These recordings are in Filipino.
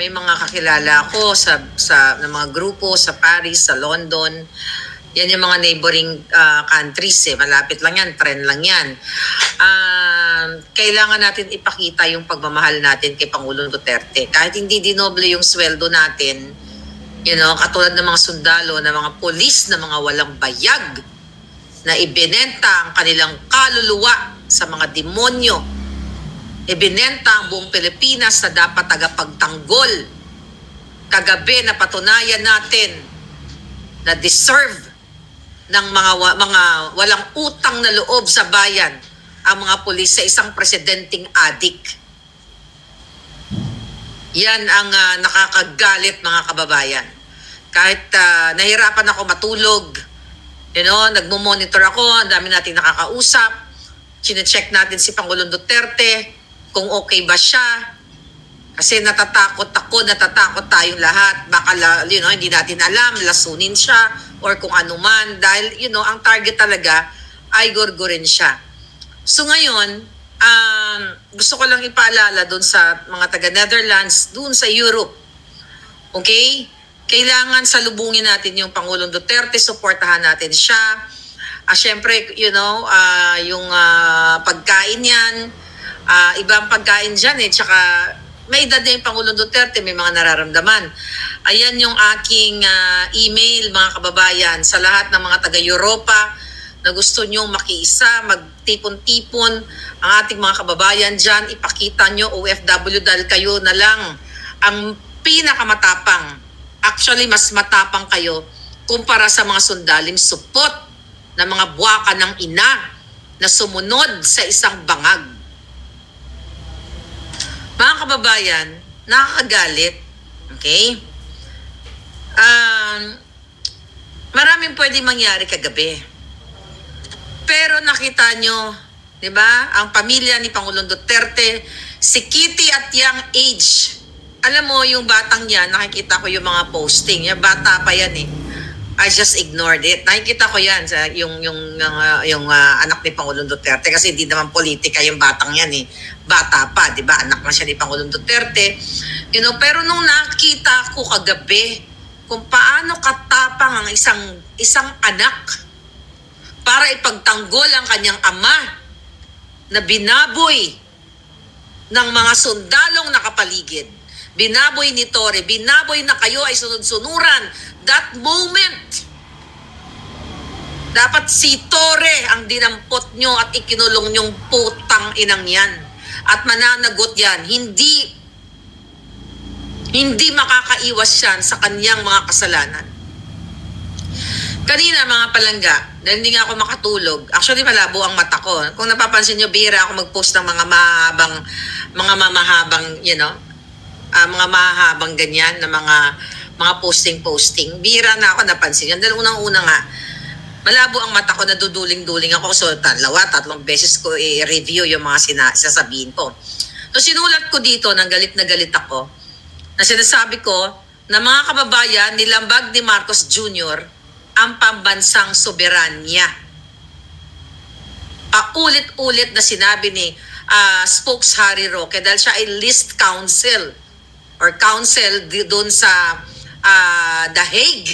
may mga kakilala ako ng mga grupo sa Paris, sa London. Yan yung mga neighboring countries eh. Malapit lang yan, trend lang yan. Kailangan natin ipakita yung pagmamahal natin kay Pangulong Duterte. Kahit hindi dinoble yung sweldo natin, katulad ng mga sundalo, ng mga polis, na mga walang bayag, na ibinenta ang kanilang kaluluwa sa mga demonyo. Ibinenta ang buong Pilipinas na dapat tagapagtanggol. Kagabi na patunayan natin na deserve ng mga walang utang na loob sa bayan ang mga pulis sa isang presidenteng adik. Yan ang nakakagalit, mga kababayan. Kahit nahirapan ako matulog, nagmo-monitor ako, ang dami nating nakakausap, chine-check natin si Pangulong Duterte, kung okay ba siya. Kasi natatakot tayong lahat. Baka, hindi natin alam, lasunin siya, or kung ano man. Dahil, ang target talaga ay gurgurin siya. So ngayon, gusto ko lang ipaalala doon sa mga taga-Netherlands, doon sa Europe. Okay? Kailangan salubungin natin yung Pangulong Duterte, suportahan natin siya. Siyempre, yung pagkain yan, ibang pagkain dyan eh. Tsaka may edad na yung Pangulong Duterte, may mga nararamdaman. Ayan yung aking email, mga kababayan, sa lahat ng mga taga-Europa na gusto nyong makiisa, magtipon-tipon ang ating mga kababayan dyan. Ipakita nyo, OFW, dahil kayo na lang ang pinakamatapang. Actually, mas matapang kayo kumpara sa mga sundaling supot na mga buwaka ng ina na sumunod sa isang bangag. Mga kababayan, nakakagalit. Okay? Maraming pwedeng mangyari kagabi. Pero nakita nyo, di ba, ang pamilya ni Pangulong Duterte, si Kitty at young age. Alam mo, yung batang yan, nakikita ko yung mga posting. Yung bata pa yan eh. I just ignored it. Nakikita ko yan sa yung anak ni Pangulong Duterte kasi hindi naman politika yung batang yan eh. Bata pa, 'di ba? Anak na siya ni Pangulong Duterte. Pero nung nakita ko kagabi kung paano katapang ang isang anak para ipagtanggol ang kanyang ama na binaboy ng mga sundalong nakapaligid. Binaboy ni Torre, binaboy na kayo ay sunod-sunuran. That moment, dapat si Torre ang dinampot nyo at ikinulong nyong putang inang yan. At mananagot yan. Hindi makakaiwas yan sa kanyang mga kasalanan. Kanina, mga palangga, dahil hindi nga ako makatulog, actually malabo ang mata ko. Kung napapansin nyo, bihira ako mag-post ng mga mahabang, mga mahabang ganyan na mga posting. Bihira na ako napansin yan. Dahil unang-una nga, malabo ang mata ko, naduduling-duling ako. So, 2-3 beses ko i-review yung mga sasabihin ko. So, sinulat ko dito, nang galit na galit ako, na sinasabi ko na mga kababayan, nilambag ni Marcos Jr. ang pambansang soberanya. Paulit-ulit na sinabi ni Spokes Harry Roque dahil siya ay list counsel or counsel doon sa The Hague.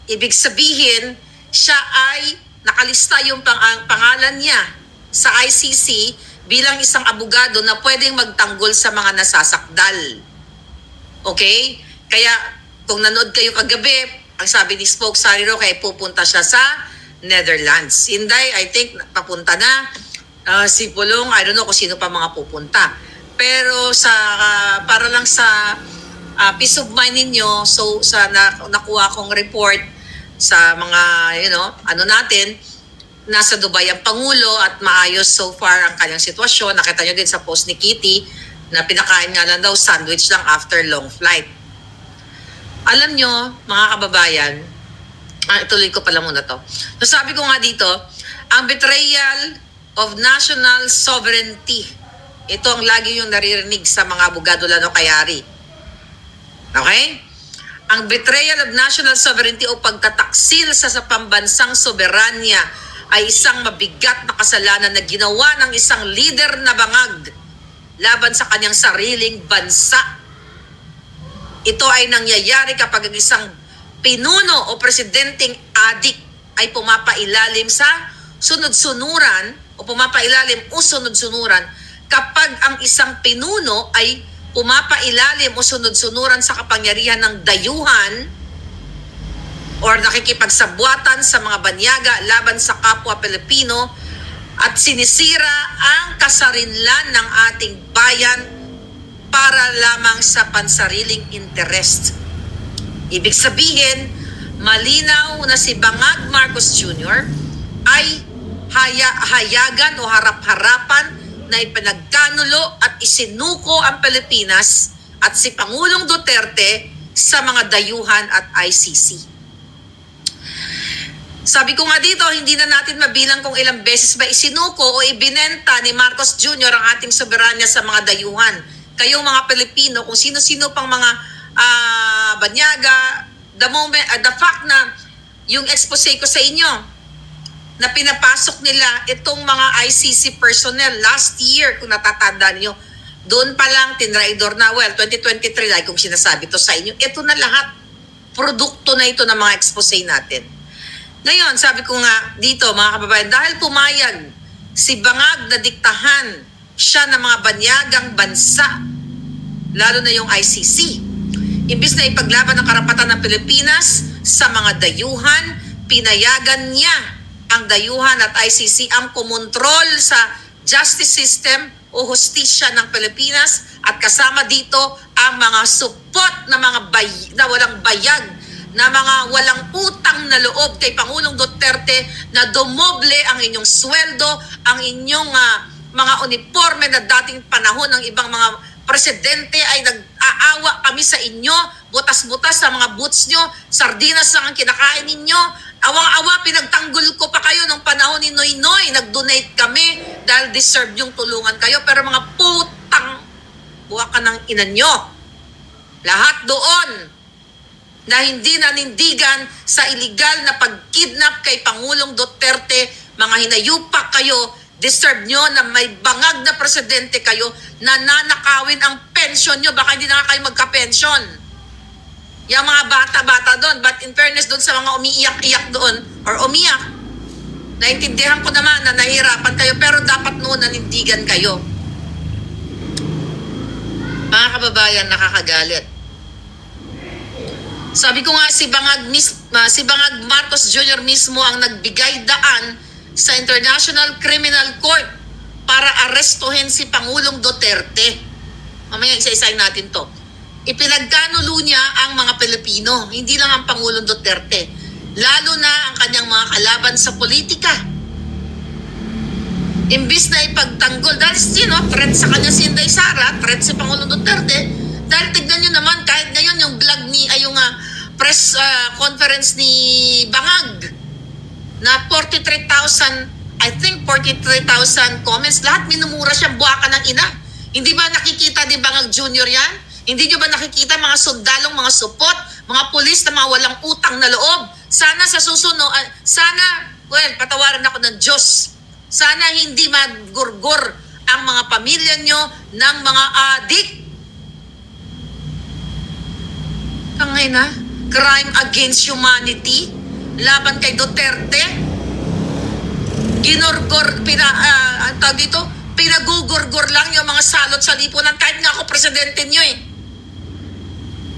Ibig sabihin, siya ay nakalista yung pangalan niya sa ICC bilang isang abogado na pwedeng magtanggol sa mga nasasakdal. Okay? Kaya kung nanood kayo kagabi, ang sabi ni Spokes Harry Roque ay pupunta siya sa Netherlands. Inday, I think papunta na. Si Pulong, I don't know kung sino pa mga pupunta. Pero para lang sa peace of mind ninyo, so sa nakuha kong report sa mga, natin, nasa Dubai ang Pangulo at maayos so far ang kanyang sitwasyon. Nakita nyo din sa post ni Kitty na pinakain nga lang daw sandwich lang after long flight. Alam nyo, mga kababayan, ituloy ko pala muna to. So sabi ko nga dito, ang betrayal of national sovereignty. Ito ang lagi yung naririnig sa mga abogado lalo kayari. Okay? Ang betrayal of national sovereignty o pagtataksil sa pambansang soberanya ay isang mabigat na kasalanan na ginawa ng isang leader na bangag laban sa kanyang sariling bansa. Ito ay nangyayari kapag ang isang pinuno o presidenteng adik ay pumapailalim sa sunod-sunuran o pumapailalim o sunod-sunuran kapag ang isang pinuno ay pumapailalim o sunod-sunuran sa kapangyarihan ng dayuhan or nakikipagsabwatan sa mga banyaga laban sa kapwa Pilipino at sinisira ang kasarinlan ng ating bayan para lamang sa pansariling interest. Ibig sabihin, malinaw na si Bangag Marcos Jr. ay hayagan o harap-harapan na ipinagkanulo at isinuko ang Pilipinas at si Pangulong Duterte sa mga dayuhan at ICC. Sabi ko nga dito, hindi na natin mabilang kung ilang beses ba isinuko o ibinenta ni Marcos Jr. ang ating soberanya sa mga dayuhan. Kayong mga Pilipino, kung sino-sino pang mga banyaga, the fact na yung expose ko sa inyo, na pinapasok nila itong mga ICC personnel last year, kung natatandaan nyo, doon pa lang tinraidor na, 2023 like kung sinasabi to sa inyo, ito na lahat, produkto na ito ng mga expose natin. Ngayon, sabi ko nga dito mga kababayan, dahil pumayag si Bangag na diktahan siya ng mga banyagang bansa, lalo na yung ICC, imbis na ipaglaban ang karapatan ng Pilipinas sa mga dayuhan, pinayagan niya ang dayuhan at ICC ang kumontrol sa justice system o hustisya ng Pilipinas at kasama dito ang mga supot na mga na walang bayag, na mga walang utang na loob kay Pangulong Duterte na dumoble ang inyong sweldo, ang inyong mga uniforme na dating panahon ng ibang mga presidente ay nag-aawa kami sa inyo, butas-butas sa mga boots nyo, sardinas lang ang kinakain ninyo, awang-awa, pinagtanggol ko pa kayo nung panahon ni Noynoy, nag-donate kami dahil deserve yung tulungan kayo, pero mga putang buha ka ng ina nyo. Lahat doon na hindi nanindigan sa illegal na pagkidnap kay Pangulong Duterte, mga hinayupak kayo, deserve nyo na may bangag na presidente kayo na nanakawin ang pensyon nyo, baka hindi na kayo magka-pensyon. Yung mga bata-bata doon, but in fairness doon sa mga umiiyak-iyak doon, or umiyak, naintindihan ko naman na nahihirapan kayo, pero dapat noon nanindigan kayo. Mga kababayan, nakakagalit. Sabi ko nga, si Bangag Marcos Jr. mismo ang nagbigay daan sa International Criminal Court para arestuhin si Pangulong Duterte. Mamaya isa-isahin natin to. Ipinagkanulo niya ang mga Pilipino, hindi lang ang Pangulong Duterte, lalo na ang kanyang mga kalaban sa politika. Imbis na ipagtanggol, dahil threat sa kanya si Inday Sara, threat si Pangulong Duterte, dahil tignan nyo naman, kahit ngayon yung vlog ni, yung press conference ni Bangag, na 43,000, I think 43,000 comments, lahat minumura siya, buwaka ng ina. Hindi ba nakikita ni Bangag Jr. yan? Hindi nyo ba nakikita mga sundalong, mga supot, mga pulis na mga walang utang na loob? Sana sa susunod, patawaran ako ng Diyos. Sana hindi magurgur ang mga pamilya nyo ng mga adik. Tangay na, crime against humanity, laban kay Duterte, pinagugurgur lang yung mga salot sa lipunan, kahit nga ako presidente nyo eh.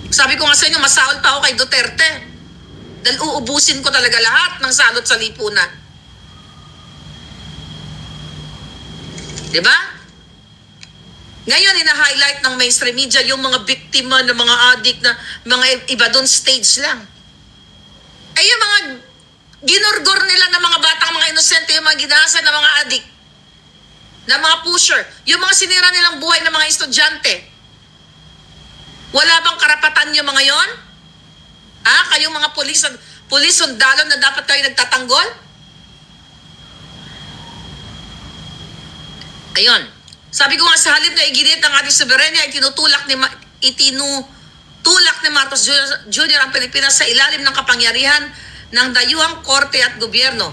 Sabi ko nga sa inyo, masahol pa ako kay Duterte. Dahil uubusin ko talaga lahat ng salot sa lipunan. Diba? Ngayon, ina-highlight ng mainstream media yung mga biktima ng mga addict na mga iba doon stage lang. Ay yung mga ginurgor nila ng mga batang mga inosente, yung mga ginasa ng mga addict, na mga pusher, yung mga sinira nilang buhay ng mga estudyante. Wala bang karapatan yung mga yon? Kayong mga pulis sundalo na dapat kayo nagtatanggol? Ayun. Sabi ko nga, sa halip na iginit ang ating soberanya, itinutulak ni Marcos Jr. ang Pilipinas sa ilalim ng kapangyarihan ng dayuhang korte at gobyerno.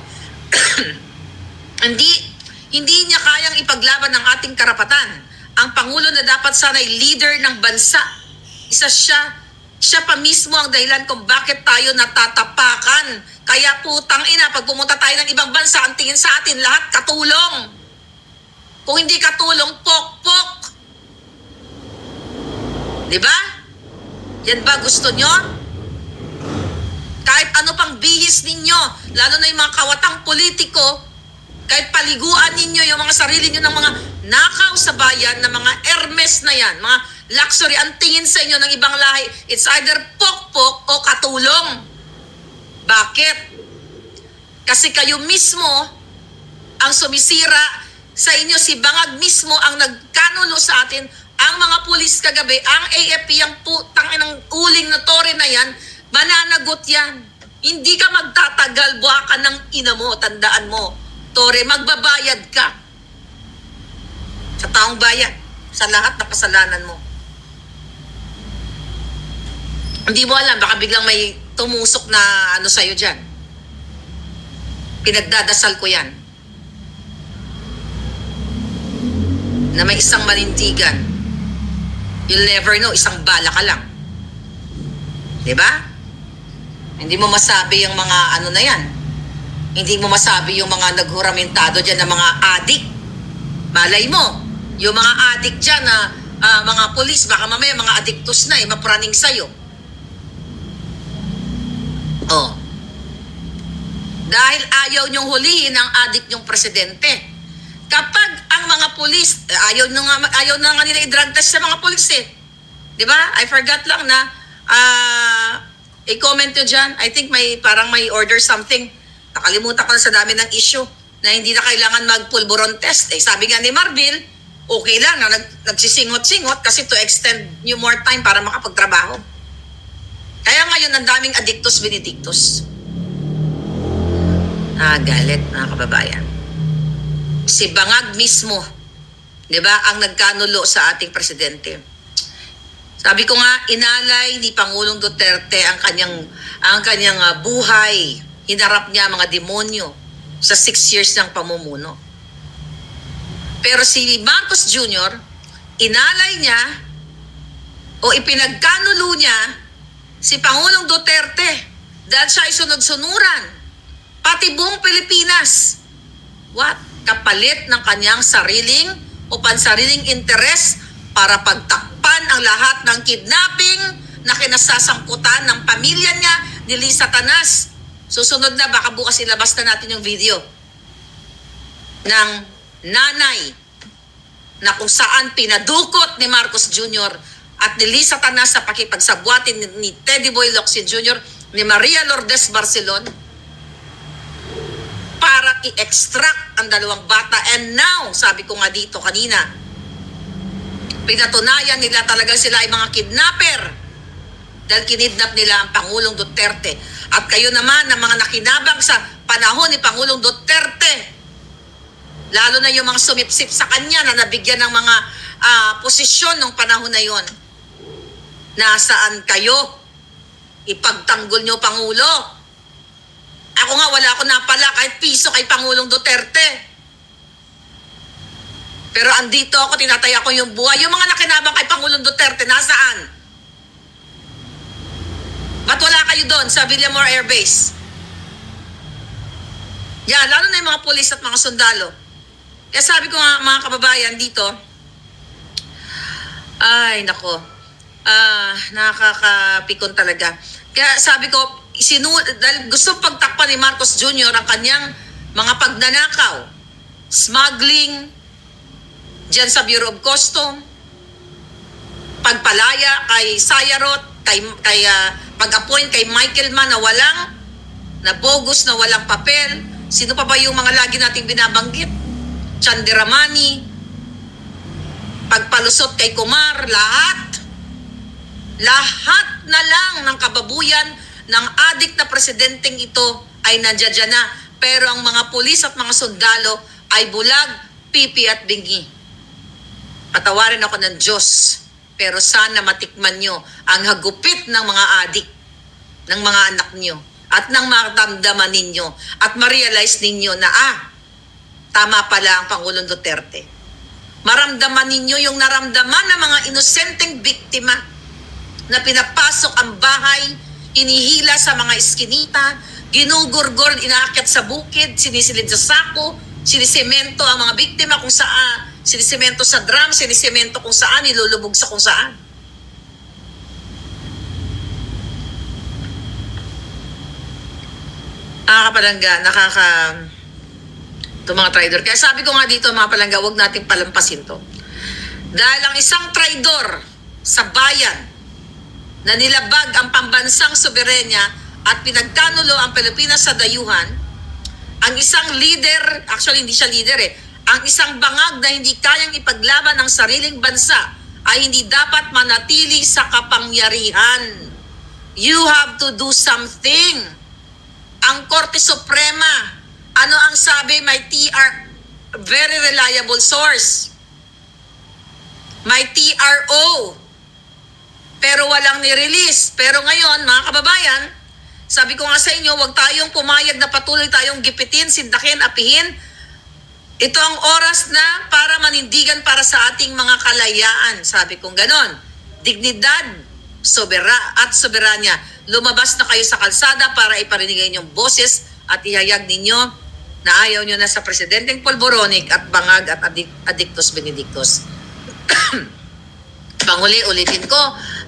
Hindi niya kayang ipaglaban ng ating karapatan. Ang Pangulo na dapat sana'y leader ng bansa. Isa siya Siya pa mismo ang dahilan kung bakit tayo natatapakan. Kaya putang ina, pag pumunta tayo ng ibang bansa, ang tingin sa atin, lahat katulong. Kung hindi katulong, pok-pok. Diba? Yan ba gusto nyo? Kahit ano pang bihis ninyo, lalo na yung mga kawatang politiko, kahit paliguan ninyo yung mga sarili nyo ng mga nakaw sa bayan, na mga Hermes na yan, mga luxury, ang tingin sa inyo ng ibang lahi, it's either pok-pok o katulong. Bakit? Kasi kayo mismo ang sumisira sa inyo, si Bangag mismo ang nagkanulo sa atin, ang mga pulis kagabi, ang AFP, ang putang inang uling na tore na yan, mananagot yan. Hindi ka magtatagal, buha ka ng ina mo, tandaan mo. Tore, magbabayad ka. Sa taong bayan, sa lahat na kasalanan mo. Hindi mo alam, baka biglang may tumusok na ano sa'yo dyan. Pinagdadasal ko yan. Na may isang manintigan. You'll never know, isang bala ka lang. Diba? Hindi mo masabi yung mga ano na yan. Hindi mo masabi yung mga naghuramentado dyan na mga adik. Malay mo, yung mga adik dyan na mga polis, baka mamaya mga adiktos na mapraning sa'yo. Oh. Dahil ayaw niyong hulihin ang adik niyong presidente. Kapag ang mga pulis, ayaw na nga nila i-drug test sa mga pulis eh. Di ba? I forgot lang na i-comment nyo dyan. I think parang may order something. Nakalimutan ko na sa dami ng issue na hindi na kailangan mag-pulburon test. Eh, sabi nga ni Marbil, okay lang na nagsisingot-singot kasi to extend you more time para makapagtrabaho. Kaya ngayon, ang daming addictus benedictus. Galit, mga kababayan. Si Bangag mismo, di ba, ang nagkanulo sa ating presidente. Sabi ko nga, inalay ni Pangulong Duterte ang kanyang buhay. Hinarap niya mga demonyo sa 6 years ng pamumuno. Pero si Marcos Jr., inalay niya o ipinagkanulo niya si Pangulong Duterte dahil siya ay sunod-sunuran. Pati buong Pilipinas. What? Kapalit ng kanyang sariling o pansariling interes para pagtakpan ang lahat ng kidnapping na kinasasangkutan ng pamilya niya ni Lisa Tanas. Susunod na, baka bukas ilabas na natin yung video ng nanay na kung saan pinadukot ni Marcos Jr. at ni Lisa Tanas sa pakipagsabwatin ni Teddy Boy Locsin Jr., ni Maria Lourdes Barcelon para i-extract ang dalawang bata. And now, sabi ko nga dito kanina, pinatunayan nila talaga sila ay mga kidnapper dahil kinidnap nila ang Pangulong Duterte. At kayo naman na mga nakinabang sa panahon ni Pangulong Duterte, lalo na yung mga sumipsip sa kanya na nabigyan ng mga posisyon ng panahon na yon. Nasaan kayo? Ipagtanggol nyo, Pangulo. Ako nga, wala ako napala kahit piso kay Pangulong Duterte. Pero andito ako, tinataya ko yung buhay. Yung mga nakinabang kay Pangulong Duterte, nasaan? Ba't wala kayo doon sa Villamor Air Base? Yan, lalo na yung mga pulis at mga sundalo. Kaya sabi ko nga, mga kababayan dito, ay, nako, nakakapikon talaga. Kaya sabi ko, dahil gusto pagtakpan ni Marcos Jr. ang kanyang mga pagnanakaw, smuggling, dyan sa Bureau of Custom, pagpalaya kay Sayarot, pag-appoint kay Michael Mann na bogus, na walang papel. Sino pa ba yung mga lagi nating binabanggit? Chandiramani, pagpalusot kay Kumar, lahat na lang ng kababuyan ng adik na presidenteng ito ay nandiyan na. Pero ang mga pulis at mga sundalo ay bulag, pipi at bingi. Patawarin ako ng Diyos, pero sana matikman nyo ang hagupit ng mga adik, ng mga anak nyo, at nang maramdaman ninyo at ma-realize ninyo na tama pala ang Pangulong Duterte. Maramdaman ninyo yung naramdaman ng mga inosenteng biktima na pinapasok ang bahay, inihila sa mga iskinita, ginugurgor, inaakyat sa bukid, sinisilid sa sako, sinisemento ang mga biktima kung saan, sinisemento sa drum, sinisemento kung saan, nilulubog sa kung saan. Nakakapalangga, ito mga traidor. Kaya sabi ko nga dito mga palangga, huwag nating palampasin to. Dahil ang isang traidor sa bayan na nilabag ang pambansang soberenya at pinagkanulo ang Pilipinas sa dayuhan, ang isang leader, actually hindi siya leader ang isang bangag na hindi kayang ipaglaban ng sariling bansa ay hindi dapat manatili sa kapangyarihan. You have to do something. Ang Korte Suprema, ano ang sabi? May very reliable source. May TRO. Pero walang nirelease. Pero ngayon, mga kababayan, sabi ko nga sa inyo, huwag tayong pumayag na patuloy tayong gipitin, sindakin, apihin. Ito ang oras na para manindigan para sa ating mga kalayaan. Sabi kong ganon. Dignidad, at soberanya. Lumabas na kayo sa kalsada para iparinig inyong boses at ihayag ninyo na ayaw nyo na sa presidenteng polboronic at bangag at adictus benedictus. Panguli-ulitin ko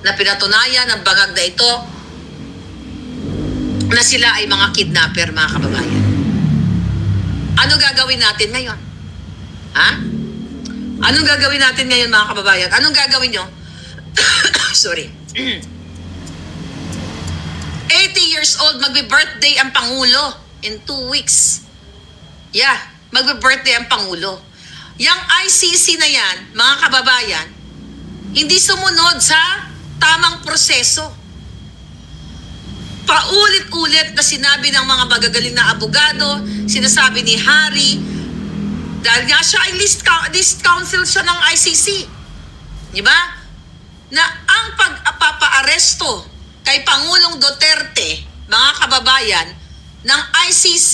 na pinatunayan ng bangag na ito na sila ay mga kidnapper, mga kababayan. Ano gagawin natin ngayon? Ha? Anong gagawin natin ngayon, mga kababayan? Anong gagawin nyo? Sorry. 80 years old, magbe-birthday ang Pangulo in 2 weeks. Yeah, magbe-birthday ang Pangulo. Yang ICC na yan, mga kababayan, hindi sumunod sa tamang proseso. Paulit-ulit na sinabi ng mga magagaling na abogado, sinasabi ni Harry, dahil nga siya ay list counsel siya ng ICC. Di ba? Na ang pagpapaaresto kay Pangulong Duterte, mga kababayan, ng ICC,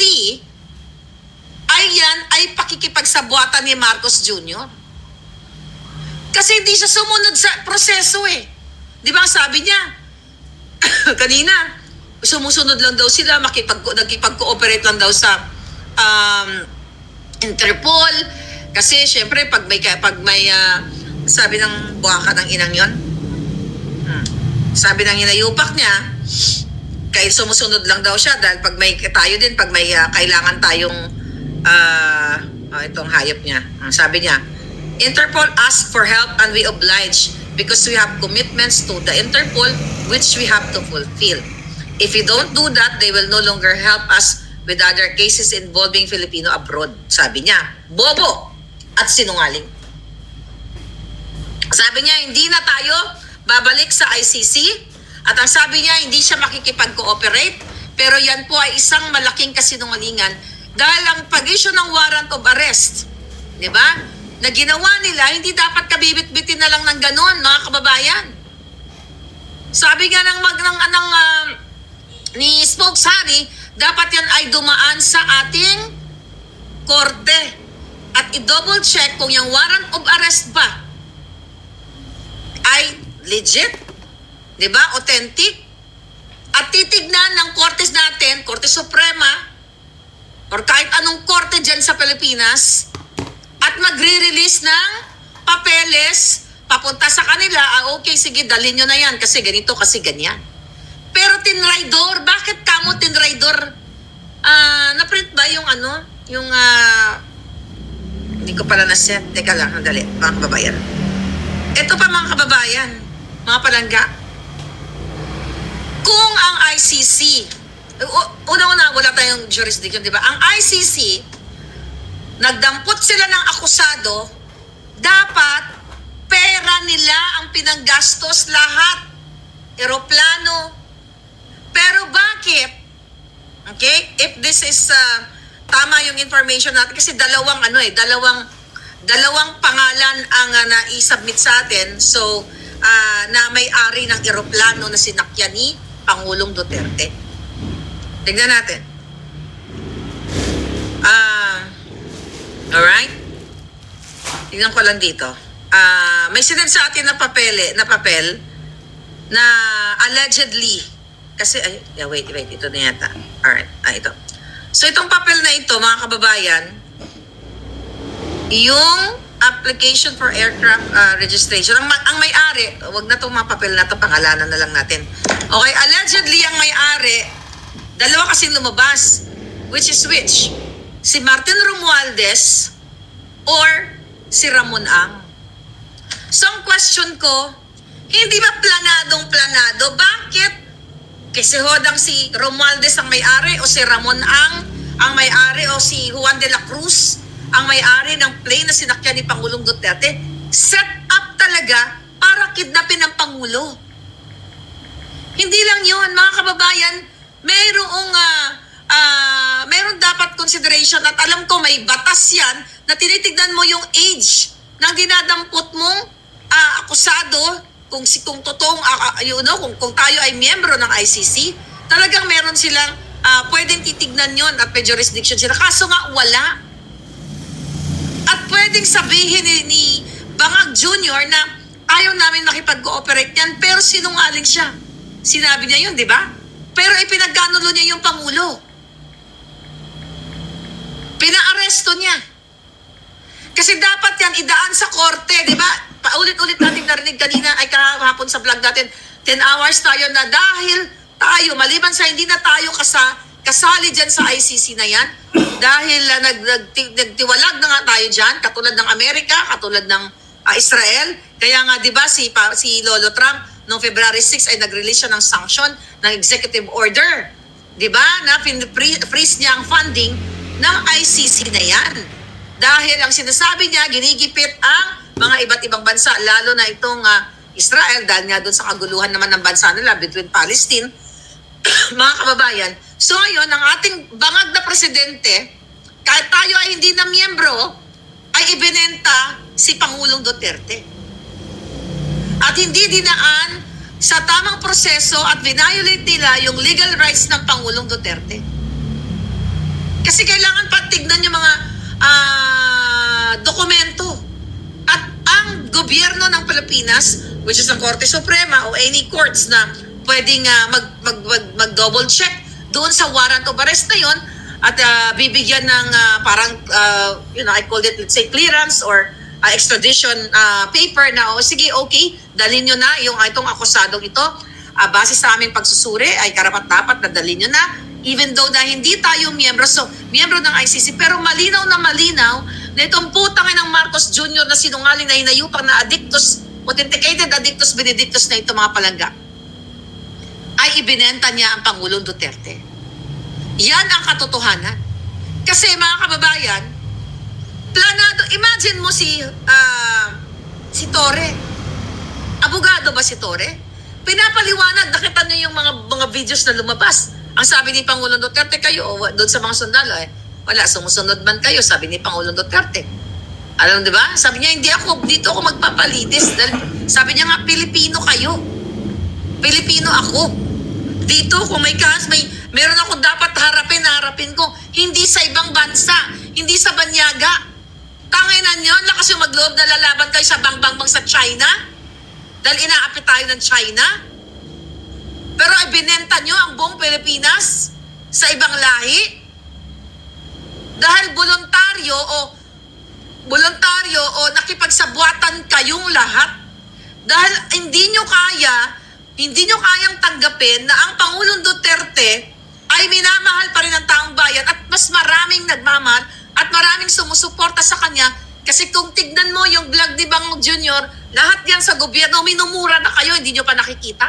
ay pakikipagsabwatan ni Marcos Jr. Kasi hindi siya sumunod sa proseso Di ba sabi niya, kanina, sumusunod lang daw sila, nagkipag-cooperate lang daw sa Interpol. Kasi syempre, pag may sabi ng buwaka ng inang yon, sabi ng inayupak niya, kahit sumusunod lang daw siya dahil pag may tayo din, pag may kailangan tayong itong hayop niya. Sabi niya, Interpol asked for help and we oblige because we have commitments to the Interpol which we have to fulfill. If we don't do that, they will no longer help us with other cases involving Filipino abroad. Sabi niya, bobo at sinungaling. Sabi niya, hindi na tayo babalik sa ICC at ang sabi niya, hindi siya makikipag-cooperate pero yan po ay isang malaking kasinungalingan dahil ang pag-issue ng warrant of arrest, di ba, na ginawa nila, hindi dapat kabibit-bitin na lang ng ganon, mga kababayan. Sabi nga ni Spokes Harry, dapat yan ay dumaan sa ating korte at i-double check kung yung warrant of arrest ba ay legit, di ba, authentic, at titignan ng kortes natin, Korte Suprema, or kahit anong korte dyan sa Pilipinas, at magre-release ng papeles, papunta sa kanila, okay, sige, dalhin nyo na yan, kasi ganito, kasi ganyan. Pero tinraidor, bakit kamo tinraidor? Na-print ba yung hindi ko pala na-set, teka lang, andali, mga kababayan. Ito pa mga kababayan, mga palangga, kung ang ICC, una-una, wala tayong jurisdiction, di ba? Ang ICC, nagdampot sila ng akusado, dapat pera nila ang pinanggastos lahat. Eroplano. Pero bakit? Okay? If this is tama yung information natin, kasi dalawang pangalan ang na-i-submit sa atin. So, na may-ari ng eroplano na sinakyan ni Pangulong Duterte. Tignan natin. Alright? Tignan ko lang dito. May sinend sa atin na papel na allegedly, kasi, wait, ito na yata. Alright, ito. So, itong papel na ito, mga kababayan, yung application for aircraft registration, ang may-ari, wag na itong mga papel na ito, pangalanan na lang natin. Okay, allegedly, ang may-ari, dalawa kasing lumabas, which is which? Si Martin Romualdez or si Ramon Ang. So, ang question ko, hindi ba planadong-planado? Bakit? Kasi hodang si Romualdez ang may-ari o si Ramon ang may-ari o si Juan de la Cruz ang may-ari ng plane na sinakyan ni Pangulong Duterte? Set up talaga para kidnapin ng Pangulo. Hindi lang yun, mga kababayan, mayroong dapat consideration at alam ko may batas yan na tinitignan mo yung age ng dinadampot mong akusado. Kung totoong kung tayo ay miyembro ng ICC, talagang meron silang pwedeng titignan yon at may jurisdiction sila. Kaso nga wala. At pwedeng sabihin ni Bangag Jr. na ayaw namin makipag-cooperate yan, pero sinungaling siya. Sinabi niya yun, di ba? Pero ipinagkanulo niya yung Pangulo. Pinaaresto niya. Kasi dapat yan idaan sa korte, di ba? Paulit-ulit natin narinig kanina, ay kahapon sa vlog natin, 10 hours tayo na dahil tayo, maliban sa hindi na tayo kasali dyan sa ICC na yan, dahil nagtiwalag na nga tayo dyan, katulad ng Amerika, katulad ng Israel. Kaya nga, di ba, si Lolo Trump, noong February 6 ay nag-release siya ng sanction, ng executive order. Di ba, na freeze niya ang funding ng ICC na yan. Dahil ang sinasabi niya, ginigipit ang mga iba't ibang bansa, lalo na itong Israel, dahil nga doon sa kaguluhan naman ng bansa nila between Palestine, mga kababayan. So ngayon, ang ating bangag na presidente, kahit tayo ay hindi na miyembro, ay ibinenta si Pangulong Duterte. At hindi dinaan sa tamang proseso at violate nila yung legal rights ng Pangulong Duterte. Kasi kailangan patignan yung mga dokumento. At ang gobyerno ng Pilipinas, which is ang Korte Suprema o any courts na pwedeng mag-double check doon sa warrant of arrest na yun at bibigyan ng parang, I called it, let's say, clearance or extradition paper na, sige, okay, dalhin nyo na itong akusadong ito. Base sa aming pagsusuri, ay karapat-dapat na dalhin nyo na, even though na hindi tayo miyembro ng ICC, pero malinaw na itong putangin ng Marcos Jr. na sinungaling na hinayupang na addictus, authenticated addictus benedictus na ito mga palangga, ay ibinenta niya ang Pangulong Duterte. Yan ang katotohanan. Kasi mga kababayan, planado, imagine mo si Torre. Abogado ba si Torre? Pinapaliwanag, nakita niyo yung mga videos na lumabas. Ang sabi ni Pangulong Duterte, kayo, doon sa mga sundalo, wala, sumusunod man kayo, sabi ni Pangulong Duterte. Alam, di ba? Sabi niya, dito ako magpapalitis. Dahil, sabi niya nga, Pilipino kayo. Pilipino ako. Dito, kung meron ako dapat harapin ko. Hindi sa ibang bansa, hindi sa banyaga. Tanginan niyo, lakas yung magloob na lalaban kayo sa bang sa China. Dahil inaapit tayo ng China. Pero ibinenta nyo ang buong Pilipinas sa ibang lahi dahil voluntaryo o nakipagsabwatan kayong lahat dahil hindi nyo kayang tanggapin na ang Pangulong Duterte ay minamahal pa rin ang taong bayan at mas maraming nagmamahal at maraming sumusuporta sa kanya. Kasi kung tignan mo yung vlog ni Bangag Jr., lahat yan sa gobyerno, minumura na kayo, hindi nyo pa nakikita.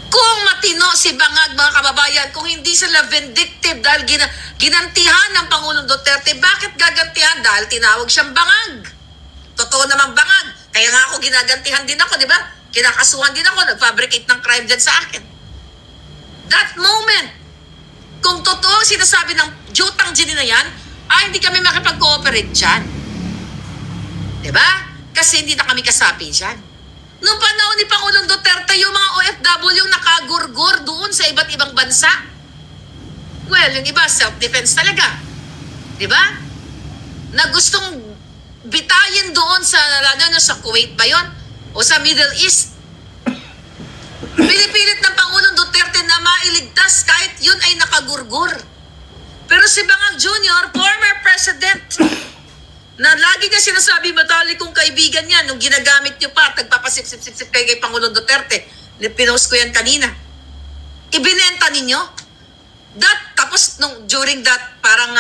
Kung matino si Bangag, mga kababayan, kung hindi sila vindictive dahil ginantihan ng Pangulong Duterte, bakit gagantihan? Dahil tinawag siyang Bangag. Totoo namang Bangag. Kaya nga ako ginagantihan din ako, di ba? Kinakasuhan din ako, nag-fabricate ng crime dyan sa akin. That moment, kung totoo sinasabi ng Jutang Gini na yan, hindi kami makipag-cooperate dyan. Di ba? Kasi hindi na kami kasapi dyan. Noong panahon ni Pangulong Duterte, yung mga OFW nakagurgur doon sa iba't ibang bansa. Well, yung iba, self-defense talaga. Di ba? Na gustong bitayin doon sa Kuwait ba yun? o sa Middle East. Pinipilit ng Pangulong Duterte na mailigtas kahit yun ay nakagurgur. Pero si Bangag Jr., former president, na lagi niya sinasabi, matali kong kaibigan niya, nung ginagamit niyo pa, tagpapasip-sip-sip kay Pangulong Duterte, pinost ko yan kanina. Ibinenta ninyo? Tapos during that, parang,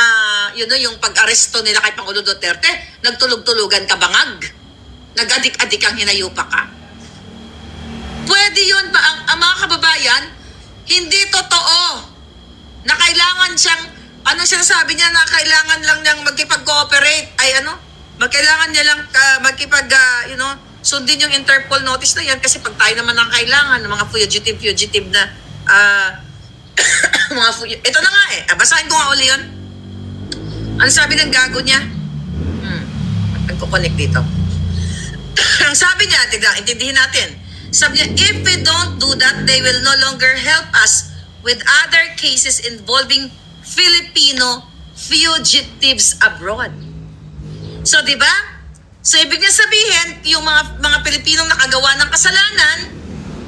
yung pag-aresto nila kay Pangulong Duterte, nagtulog-tulugan ka Bangag? Nag-adik-adik ang hinayupa ka? Pwede yun ba? Ang mga kababayan, hindi totoo na kailangan siyang, sinasabi niya na kailangan lang niyang magkipag-cooperate, magkailangan niya lang sundin yung Interpol notice na yan kasi pag tayo naman ang kailangan ng mga fugitive na ito na nga basahin ko nga uli yun. Ano sabi ng gago niya? Nagko-connect dito. Ang sabi niya, intindihin natin. Sabi niya, if we don't do that, they will no longer help us with other cases involving Filipino fugitives abroad. So, di ba? So, ibig niya sabihin, yung mga Pilipinong nakagawa ng kasalanan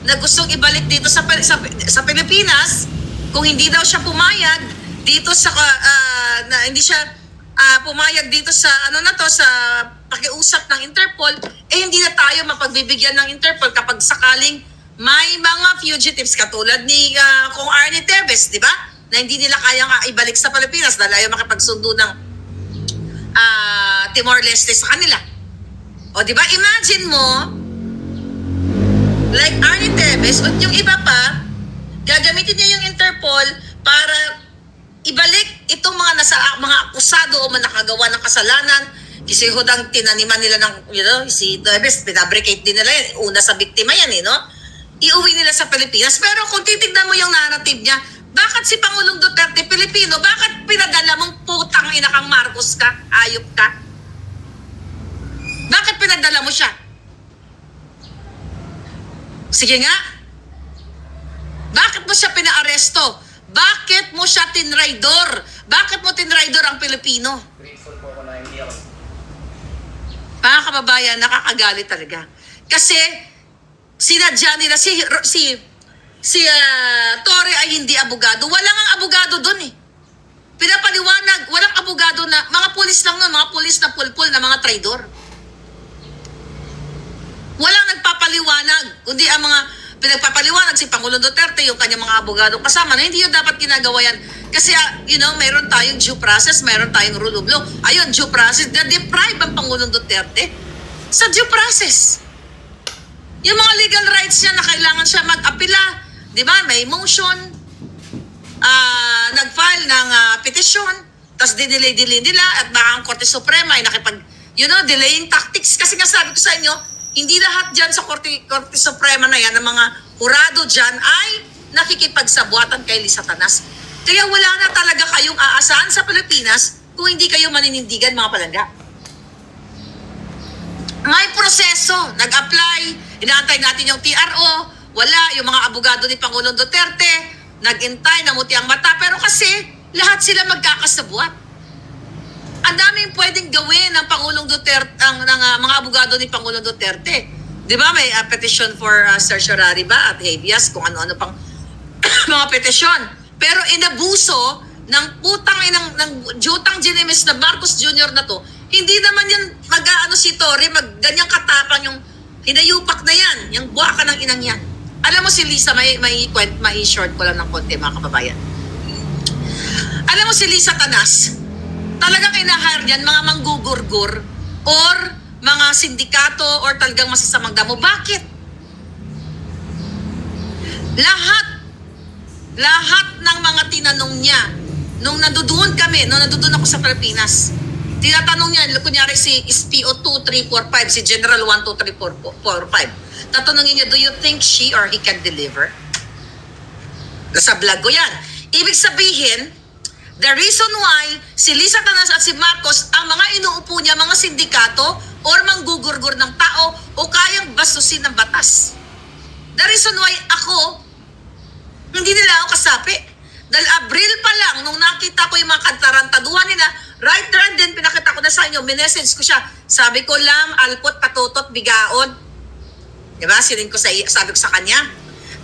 na gustong ibalik dito sa Pilipinas, kung hindi daw siya pumayag dito sa hindi siya pumayag dito sa sa pakiusap ng Interpol, hindi na tayo mapagbibigyan ng Interpol kapag sakaling may mga fugitives katulad ni kung Arnie Teves, di ba? Na hindi nila kayang ibalik sa Pilipinas dahil ayaw makipagsundo ng Timor-Leste sa kanila. O di ba? Imagine mo, like Arnie Teves at yung iba pa, gagamitin niya yung Interpol para ibalik itong mga akusado o nakagawa ng kasalanan. Kasi hudang tinaniman nila ng, si Teves, pinabricate din nila yan. Una sa biktima yan, iuwi nila sa Pilipinas. Pero kung titignan mo yung narrative niya, bakit si Pangulong Duterte Pilipino? Bakit pinadala mong putang ina kang Marcos ka? Ayop ka? Bakit pinadala mo siya? Sige nga. Bakit mo siya pinaaresto? Bakit mo siya tinraidor? Bakit mo tinraidor ang Pilipino? Grateful po ako na hindi ako. Mga kababayan, nakakagalit talaga. Kasi sinadya nila si Torre ay hindi abogado. Walang ang abogado doon Pinapaliwanag, walang abogado na, mga pulis lang nun, mga pulis na pulpul na mga traidor. Walang nagpapaliwanag, kundi ang mga pinagpapaliwanag si Pangulong Duterte, yung kanyang mga abogado kasama, na hindi yun dapat ginagawa yan. Kasi, mayroon tayong due process, mayroon tayong rule of law. Ayun, due process, na-deprive ang Pangulong Duterte sa due process. Yung mga legal rights niya na kailangan siya mag-apila, di ba? May motion, nag-file ng petisyon, tapos dinelay nila at baka ang Korte Suprema ay delaying tactics. Kasi nga sabi ko sa inyo, hindi lahat dyan sa Korte Suprema na yan, ng mga hurado dyan ay nakikipagsabuatan kay Lisa Tanas. Kaya wala na talaga kayong aasahan sa Pilipinas kung hindi kayo maninindigan, mga palangga. May proseso, nag-apply, inaantay natin yung TRO, wala, yung mga abogado ni Pangulong Duterte, nag-intay, namuti ang mata, pero kasi lahat sila magkakasabuat. Ang daming pwedeng gawin ng Pangulong Duterte, ng mga abogado ni Pangulong Duterte. Di ba may petition for certiorari ba at habeas, kung ano-ano pang mga petisyon. Pero inabuso ng ng jutang ginimis na Marcos Jr. na to, hindi naman yan si Torre, ganyang katapang yung hinayupak na yan, yung buha ka ng inang yan. Alam mo si Lisa, may short ko lang ng konti, mga kababayan. Alam mo si Lisa Tanas, talagang inahire yan mga manggugurgur or mga sindikato or talagang masasamang damo. Bakit? Lahat ng mga tinanong niya nung nandoon ako sa Pilipinas, tinatanong niya, kunyari si SPO 2345, si General 12345, tatanungin niya, do you think she or he can deliver? Nasa vlog ko yan. Ibig sabihin, the reason why si Lisa Tanas at si Marcos, ang mga inuupo niya, mga sindikato or manggugurgur ng tao o kayang bastusin ng batas. The reason why hindi nila ako kasapi. Dahil Abril pa lang, nung nakita ko yung mga kantarantaduhan nila, right there and then, pinakita ko na sa inyo, minessage ko siya. Sabi ko, Lam, alpot, patutot, bigaon. Di ba? Sabi ko sa kanya,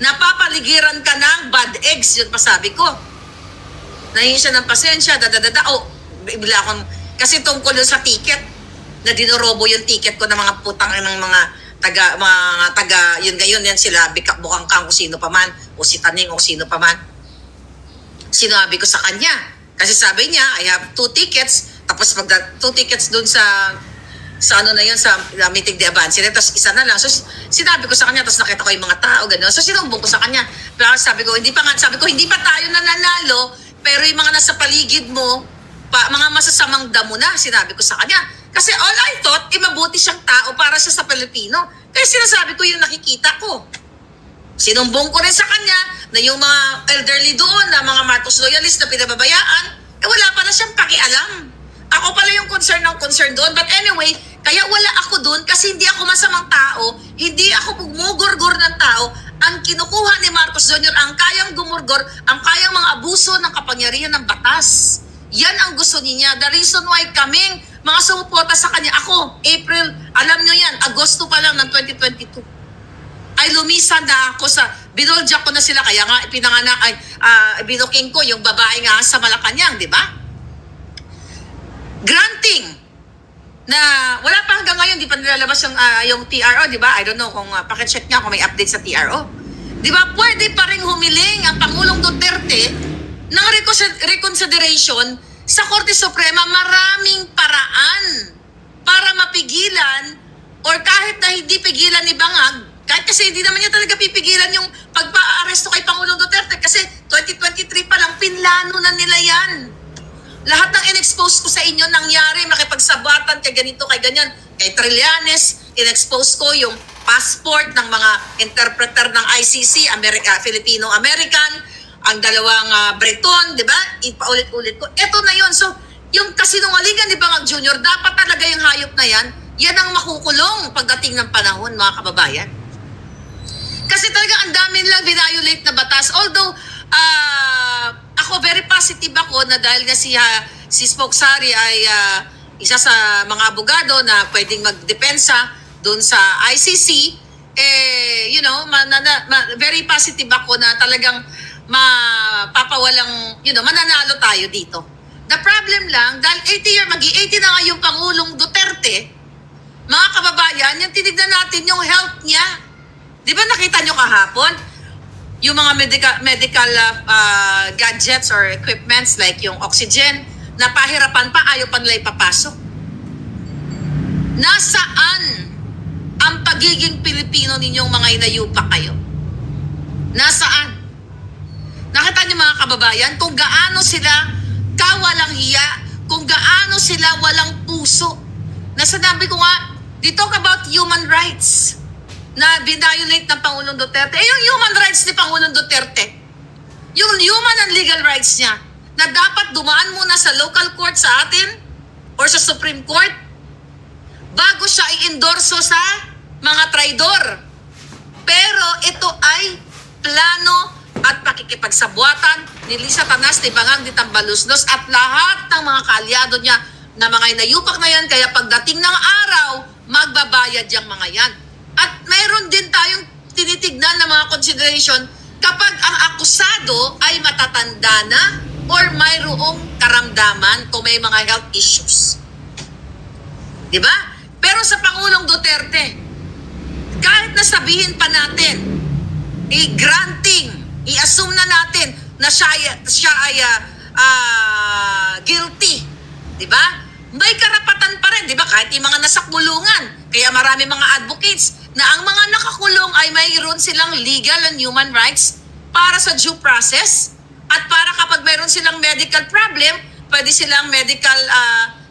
napapaligiran ka ng bad eggs, yun pa sabi ko. Nahingi siya ng pasensya, bigla akong, kasi tungkol yun sa ticket, na dinorobo yung ticket ko ng mga putang ng mga taga, yun ngayon yan sila, bukang kang kung sino pa man, o si Taning o sino pa man. Sinabi ko sa kanya, kasi sabi niya, I have 2 tickets, tapos 2 tickets dun sa ano na yun, sa meeting de Avancire, tapos isa na lang. So, sinabi ko sa kanya, tapos nakita ko yung mga tao, gano'n. So, sinumbong ko sa kanya. Pero sabi ko, hindi pa tayo nananalo, pero yung mga nasa paligid mo, mga masasamang damo na, sinabi ko sa kanya. Kasi all I thought, mabuti siyang tao para siya sa Pilipino. Kaya sinasabi ko yung nakikita ko. Sinumbong ko rin sa kanya na yung mga elderly doon, na mga Marcos loyalist na pinababayaan, wala pa na siyang pakialam. Ako pala yung concern doon. But anyway, kaya wala ako doon kasi hindi ako masamang tao, hindi ako bumugurgur ng tao. Ang kinukuha ni Marcos Jr. ang kayang gumurgor, ang kayang mga abuso ng kapangyarihan ng batas. Yan ang gusto niya. The reason why kaming mga sumuporta sa kanya, ako, April, alam nyo yan, Agosto pa lang ng 2022. Ay lumisan na ako binoljack ko na sila, kaya nga pinanganak, binuking ko yung babae nga sa Malacanang, di ba? Granting na wala pa hanggang ngayon, di pa nilalabas yung TRO, di ba? I don't know kung pakicheck niya kung may update sa TRO. Di ba? Pwede pa rin humiling ang Pangulong Duterte ng reconsideration sa Korte Suprema. Maraming paraan para mapigilan, or kahit na hindi pigilan ni Bangag, kahit kasi hindi naman niya talaga pipigilan yung pagpa-aresto kay Pangulong Duterte kasi 2023 pa lang, pinlano na nila yan. Lahat ng in-expose ko sa inyo nangyari, makipagsabatan kay ganito, kay ganyan, kay Trillanes, in-expose ko yung passport ng mga interpreter ng ICC, Filipino-American, ang dalawang Breton, di ba? Ipaulit-ulit ko. Ito na yon. So, yung kasinungalingan ni Bangag Jr., dapat talaga yung hayop na yan ang makukulong pagdating ng panahon, mga kababayan. Kasi talaga ang dami nilang violate na batas. Although, ako very positive ako na dahil nga si Spokes Harry ay isa sa mga abogado na pwedeng magdepensa doon sa ICC, very positive ako na talagang mapapawalang, mananalo tayo dito. The problem lang, dahil 80 na nga yung Pangulong Duterte, mga kababayan, yung tinignan natin yung health niya. Di ba nakita nyo kahapon? Yung mga medical gadgets or equipments like yung oxygen, napahirapan pa, ayaw pa nila ipapasok. Nasaan ang pagiging Pilipino ninyong mga inayupa kayo? Nasaan? Nakita niyo mga kababayan kung gaano sila kawalang hiya, kung gaano sila walang puso. Nasanabi ko nga, they talk about human rights na binayolate ng Pangulong Duterte. Yung human rights ni Pangulong Duterte, yung human and legal rights niya, na dapat dumaan muna sa local court sa atin or sa Supreme Court bago siya i-endorso sa mga traidor. Pero ito ay plano at pakikipagsabuatan ni Lisa Tanas, ni Bangag, ni Tambaluslos at lahat ng mga kaalyado niya na mga inayupak na yan. Kaya pagdating ng araw, magbabayad yung mga yan. At mayroon din tayong tinitignan na mga consideration kapag ang akusado ay matatanda na or mayroong karamdaman kung may mga health issues. Diba? Pero sa Pangulong Duterte, kahit nasabihin pa natin, i-granting, i-assume na natin na siya ay guilty. Diba? May karapatan pa rin, di ba? Kahit yung mga nasa kulungan. Kaya marami mga advocates na ang mga nakakulong ay mayroon silang legal and human rights para sa due process at para kapag mayroon silang medical problem, pwede silang medical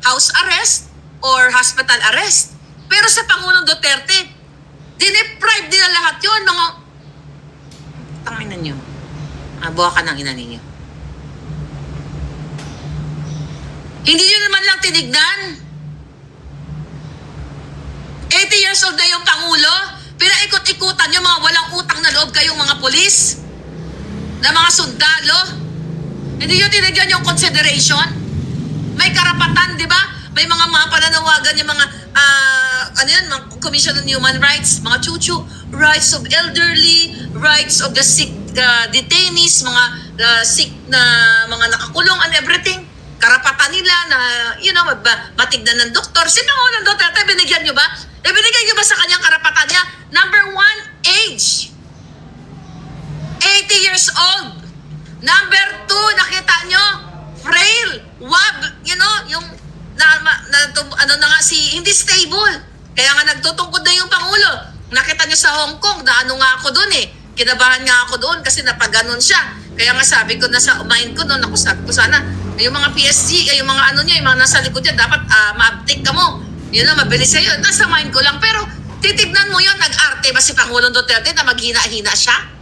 house arrest or hospital arrest. Pero sa Pangulong Duterte, dineprive nila lahat yun. Mga tanginan nyo. Buha ka ng ina ninyo. Hindi nyo naman lang tinignan. 80 years old na yung Pangulo, pinaikot-ikutan yung mga walang utang na loob kayong mga polis, na mga sundalo. Hindi nyo tinignan yung consideration. May karapatan, di ba? May mga pananawagan yung mga, mga Commission on Human Rights, mga chuchu, rights of elderly, rights of the sick detainees, mga sick na mga nakakulong and everything. Karapatan nila na, matignan ng doktor. Si Pangulong Duterte, binigyan nyo ba? Binigyan nyo ba sa kanyang karapatan niya? Number one, age. 80 years old. Number two, nakita nyo, frail, wab, yung hindi stable. Kaya nga nagtutungkod na yung Pangulo. Nakita nyo sa Hong Kong, nga ako doon Kinabahan nga ako doon kasi napaganon siya. Kaya nga sabi ko na sa mind ko noon, ako sabi ko sana, yung mga PSG, yung mga yung mga nasa likod niya, dapat ma-uptake ka mo. Mabilis sa'yo. Nasa mind ko lang. Pero titignan mo yun, nag-arte ba si Pangulong Duterte na maghina-hina siya?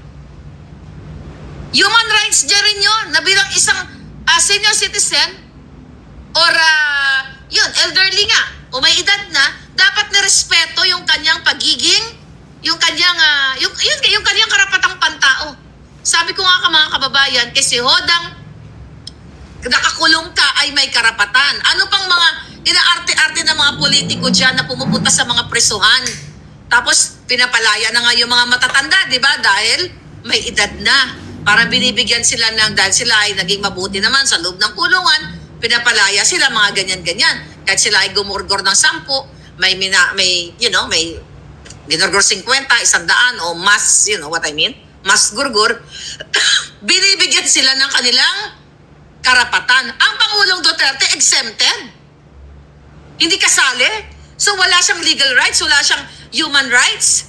Human rights dyan rin yun, na bilang isang senior citizen or elderly nga, o may edad na, dapat nirespeto yung kanyang pagiging, yung kanyang karapatang pantao. Sabi ko nga mga kababayan, kasi hodang nakakulong ka ay may karapatan. Ano pang mga inaarte-arte ng mga politiko dyan na pumupunta sa mga presuhan? Tapos pinapalaya na nga yung mga matatanda, di ba? Dahil may edad na. Para binibigyan sila dahil sila ay naging mabuti naman sa loob ng kulungan, pinapalaya sila mga ganyan-ganyan. Kahit sila ay gumurgor ng 10, may ginurgor 50, 100 o mas, what I mean? Mas gurgur, binibigyan sila ng kanilang karapatan. Ang Pangulong Duterte exempted. Hindi kasali. So wala siyang legal rights, wala siyang human rights.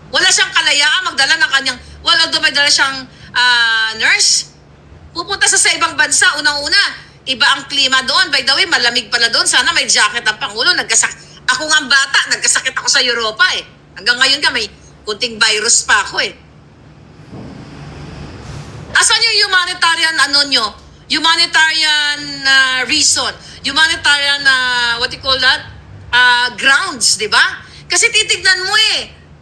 Wala siyang kalayaan magdala ng kanyang, wala dumadala siyang nurse. Pupunta sa ibang bansa, unang-una, iba ang klima doon. By the way, malamig pala doon. Sana may jacket ang Pangulo. Ako nga ang bata, nagkasakit ako sa Europa Hanggang ngayon ka, may kunting virus pa ako Asan yung humanitarian humanitarian reason, humanitarian what you call that? Grounds, di ba? Kasi titignan mo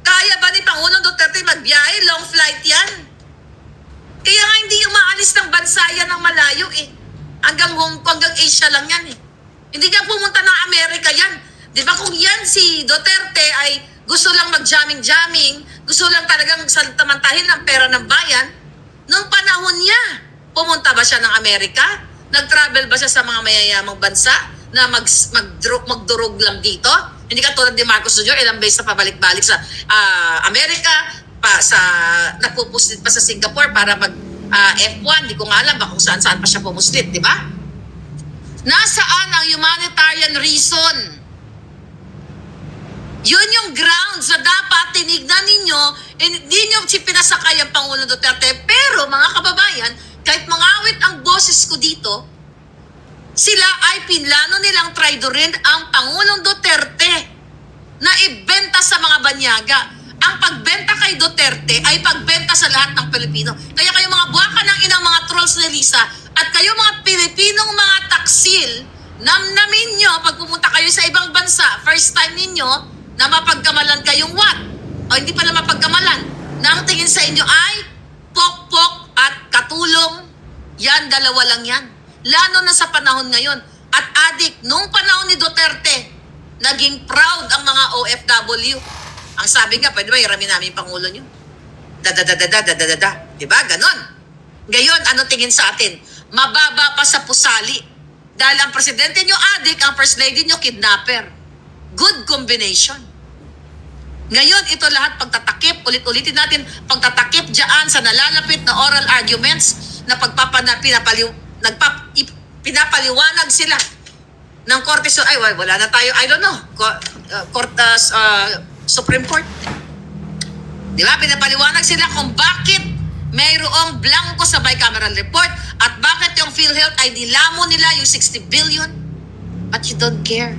kaya ba ni Pangulong Duterte magbiyahe? Long flight yan. Kaya nga hindi umaalis ng bansa yan ng malayo Hanggang Hong Kong, hanggang Asia lang yan Hindi nga pumunta ng Amerika yan. Di ba kung yan si Duterte ay gusto lang mag-jamming-jamming, gusto lang talagang saltamantahin ng pera ng bayan, nung panahon niya, pumunta ba siya ng Amerika? Nag-travel ba siya sa mga mayayamang bansa na magdurog lang dito? Hindi ka tulad ni Marcos Jr., ilang beses na pabalik-balik sa Amerika, nagpupuslit pa sa Singapore para F1, di ko nga alam ba kung saan-saan pa siya pumuslit, di ba? Nasaan ang humanitarian reason? Yun yung grounds na dapat tinignan ninyo, hindi nyo pinasakay ang Pangulong Duterte. Pero mga kababayan, kahit mangawit ang boses ko dito, sila ay pinlano nilang traidorin ang Pangulong Duterte na ibenta sa mga banyaga. Ang pagbenta kay Duterte ay pagbenta sa lahat ng Pilipino. Kaya kayo mga buwaka ng inang mga trolls ni Lisa at kayo mga Pilipinong mga taksil, namnamin nyo pag pumunta kayo sa ibang bansa, first time ninyo, na mapagkamalan kayong what? O hindi pala mapagkamalan. Na ang tingin sa inyo ay pokpok at katulong. Yan, dalawa lang yan. Lalo na sa panahon ngayon. At adik, nung panahon ni Duterte, naging proud ang mga OFW. Ang sabi nga, pwede ba iramin namin yung Pangulo nyo? Diba? Ganon. Ngayon, ano tingin sa atin? Mababa pa sa pusali. Dahil ang presidente nyo adik, ang first lady nyo kidnapper. Good combination. Ngayon, ito lahat pagtatakip, ulit-ulitin natin, pagtatakip dyan sa nalalapit na oral arguments na pinapaliwanag sila ng Korte. Ay, wala na tayo, I don't know, Supreme Court. Di ba? Pinapaliwanag sila kung bakit mayroong blanco sa bicameral report at bakit yung PhilHealth ay nilamo nila yung 60 billion. But you don't care.